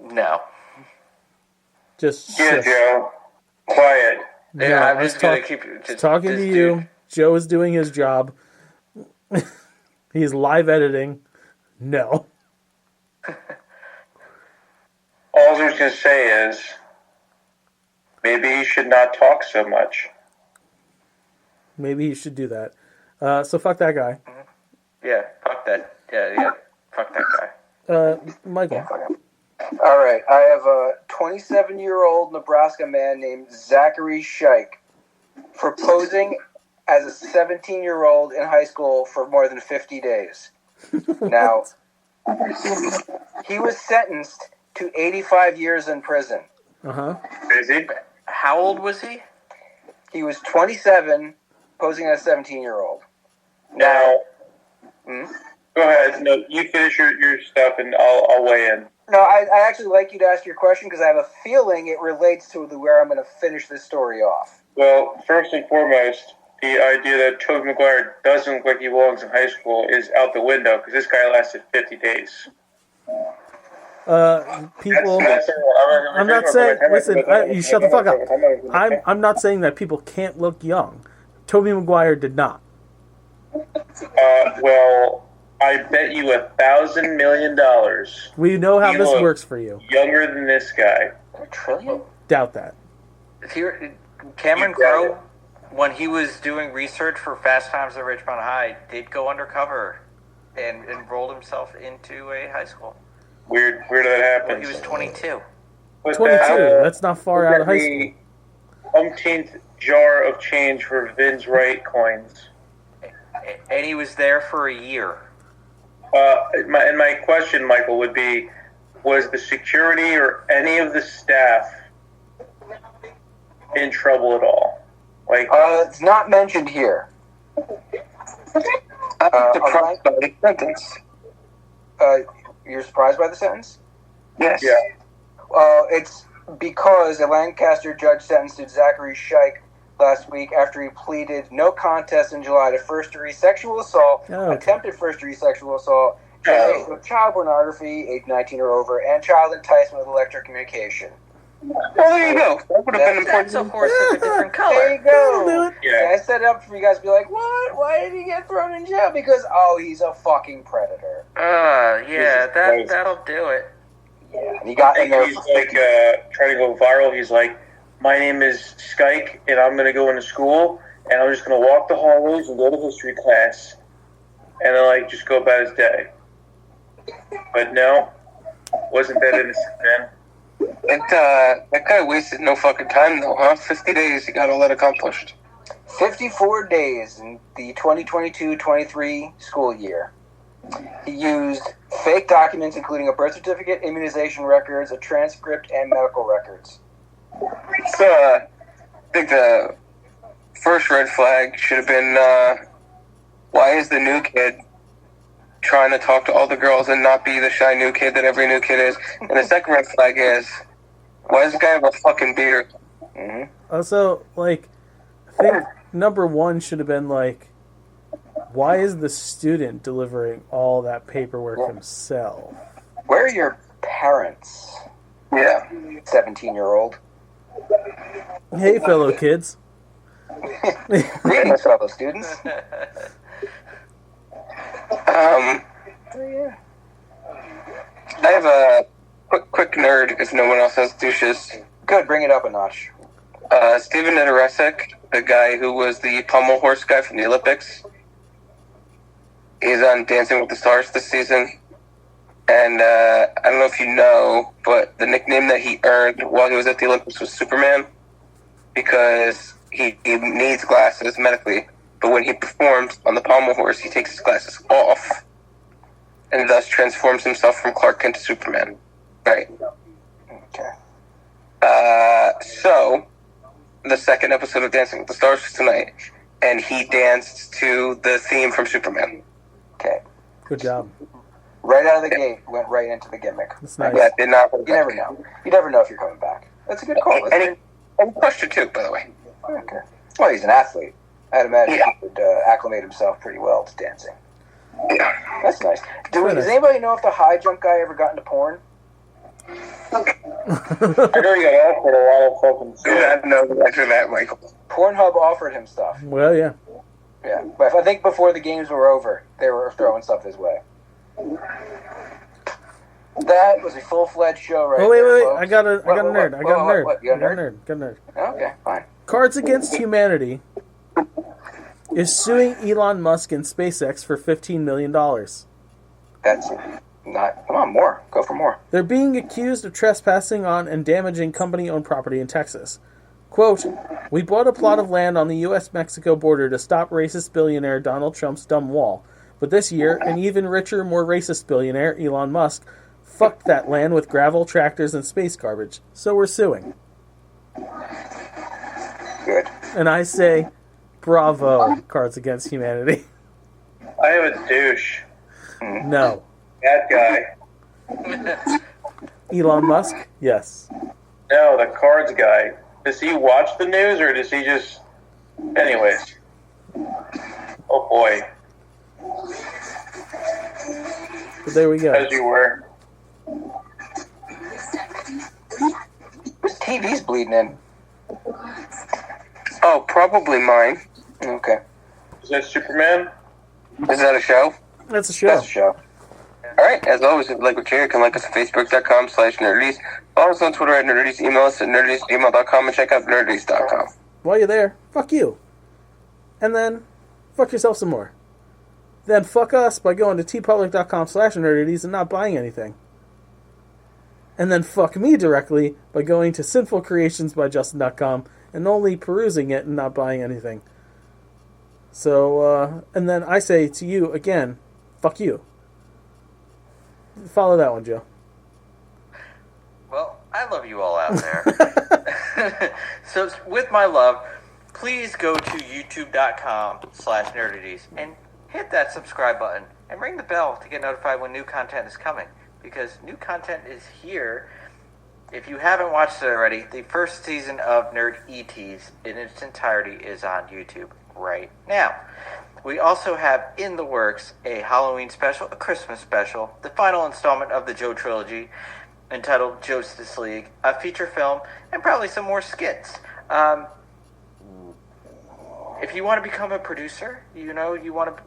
No. just Yeah, shush. Joe. Quiet. No, Yeah, I'm I was just gonna keep just talking this to you. dude. Joe is doing his job. He's live editing. No. All I was going to say is maybe he should not talk so much. Maybe he should do that. So fuck that guy. Yeah, fuck that. Yeah, fuck that guy. Michael. All right. I have a 27-year-old Nebraska man named Zachary Scheich for posing as a 17-year-old in high school for more than 50 days. Now, he was sentenced to 85 years in prison. Uh-huh. Is he? How old was he? He was 27, posing as a 17-year-old. Now, go ahead. No, you finish your stuff and I'll weigh in. No, I actually like you to ask your question because I have a feeling it relates to where I'm going to finish this story off. Well, first and foremost, the idea that Tobey Maguire doesn't look like he belongs in high school is out the window because this guy lasted 50 days. People. I'm not saying. Listen, you shut the fuck up. I'm not saying that people can't look young. Tobey Maguire did not. Well, I bet you $1,000 million. We know how You this look works for you. Younger than this guy. $1 trillion? Doubt that. Cameron You got Crowe, when he was doing research for Fast Times at Ridgemont High, did go undercover and enrolled himself into a high school. Weird that When happens. he was 22. But 22. that, That's not far out of high school. Umpteenth jar of change for Vin's Wright coins. And he was there for a year. My question, Michael, would be, was the security or any of the staff in trouble at all? Like, It's not mentioned here. I'm surprised by the sentence. You're surprised by the sentence? Yes. yeah. It's because a Lancaster judge sentenced Zachary Scheich last week after he pleaded no contest in July to first-degree sexual assault, attempted first-degree sexual assault, child pornography, age 19 or over, and child enticement with electrocommunication. Well, there you go. That would have been important. That's a horse of a different There color. you go. Yeah. I set it up for you guys to be like, what? Why did he get thrown in jail? Because, he's a fucking predator. Yeah, that'll do it. Yeah, and he got in there. He's like trying to go viral. He's like, my name is Scheich, and I'm going to go into school, and I'm just going to walk the hallways and go to history class, and then like just go about his day. But no, wasn't that innocent, man. That guy wasted no fucking time, though, huh? 50 days, he got all that accomplished. 54 days in the 2022-23 school year. He used fake documents, including a birth certificate, immunization records, a transcript, and medical records. So, I think the first red flag should have been, why is the new kid trying to talk to all the girls and not be the shy new kid that every new kid is. And the second red flag is, why does this guy have a fucking beard? Mm-hmm. Also, like, I think number one should have been like, why is the student delivering all that paperwork himself? Where are your parents? Yeah. 17-year-old. Hey, fellow kids. Greetings, fellow students. I have a quick nerd if no one else has douches. Good, bring it up a notch. Steven Niederesek, the guy who was the pommel horse guy from the Olympics, is on Dancing with the Stars this season. And I don't know if you know, but the nickname that he earned while he was at the Olympics was Superman, because he needs glasses medically, but when he performs on the pommel horse, he takes his glasses off and thus transforms himself from Clark Kent to Superman. Right. Okay. So, the second episode of Dancing with the Stars was tonight, and he danced to the theme from Superman. Okay. Good job. Right out of the gate, went right into the gimmick. That's nice. Yeah, did not. You never know. You never know if you're coming back. That's a good call. And he pushed it too, by the way. Okay. Well, he's an athlete. I'd imagine he would acclimate himself pretty well to dancing. Yeah. That's nice. Does anybody know if the high jump guy ever got into porn? I know you got offered a lot of fucking I didn't know the answer to that, Michael. Pornhub offered him stuff. Well, yeah. Yeah, but I think before the games were over, they were throwing stuff his way. That was a full-fledged show, right? Oh, wait. Folks. I got a nerd. I got a nerd. What? You got a nerd? Got a nerd. Okay, fine. Cards Against Humanity is suing Elon Musk and SpaceX for $15 million. That's not... Come on, more. Go for more. They're being accused of trespassing on and damaging company-owned property in Texas. Quote, "We bought a plot of land on the U.S.-Mexico border to stop racist billionaire Donald Trump's dumb wall. But this year, an even richer, more racist billionaire, Elon Musk, fucked that land with gravel, tractors, and space garbage. So we're suing." Good. And I say, bravo, Cards Against Humanity. I am a douche. No. That guy. Elon Musk? Yes. No, the cards guy. Does he watch the news or does he just... Anyways. Oh boy. But there we go. As you were. Whose TV's bleeding in? Oh, probably mine. Okay. Is that Superman? Is that a show? That's a show. That's a show. Alright, as always, if you like what you hear, you can like us at facebook.com/nerdies. Follow us on Twitter at nerdies. Email us at nerdies@gmail.com and check out nerdies.com. While you're there, fuck you. And then, fuck yourself some more. Then fuck us by going to tpublic.com/nerdities and not buying anything. And then fuck me directly by going to sinfulcreationsbyjustin.com and only perusing it and not buying anything. So, and then I say to you again, fuck you. Follow that one, Joe. Well, I love you all out there. So, with my love, please go to youtube.com/nerdities and hit that subscribe button and ring the bell to get notified when new content is coming. Because new content is here. If you haven't watched it already, the first season of Nerd ETs in its entirety is on YouTube right now. We also have in the works a Halloween special, a Christmas special, the final installment of the Joe trilogy entitled Justice League, a feature film, and probably some more skits. If you want to become a producer, you want to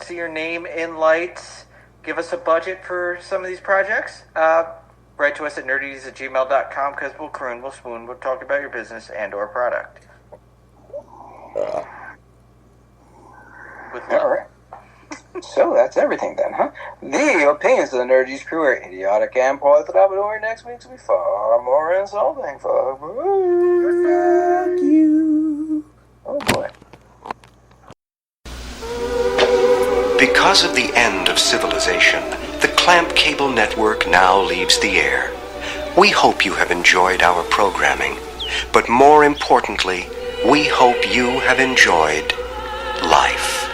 see your name in lights, give us a budget for some of these projects, write to us at nerdies@gmail.com because we'll croon, we'll swoon, we'll talk about your business and or product. With love. All right. So that's everything then, huh? The opinions of the Nerdies crew are idiotic and polytherapidor. Next week's will be far more insulting. Fuck you. Oh boy. Because of the end of civilization, the Clamp Cable Network now leaves the air. We hope you have enjoyed our programming, but more importantly, we hope you have enjoyed life.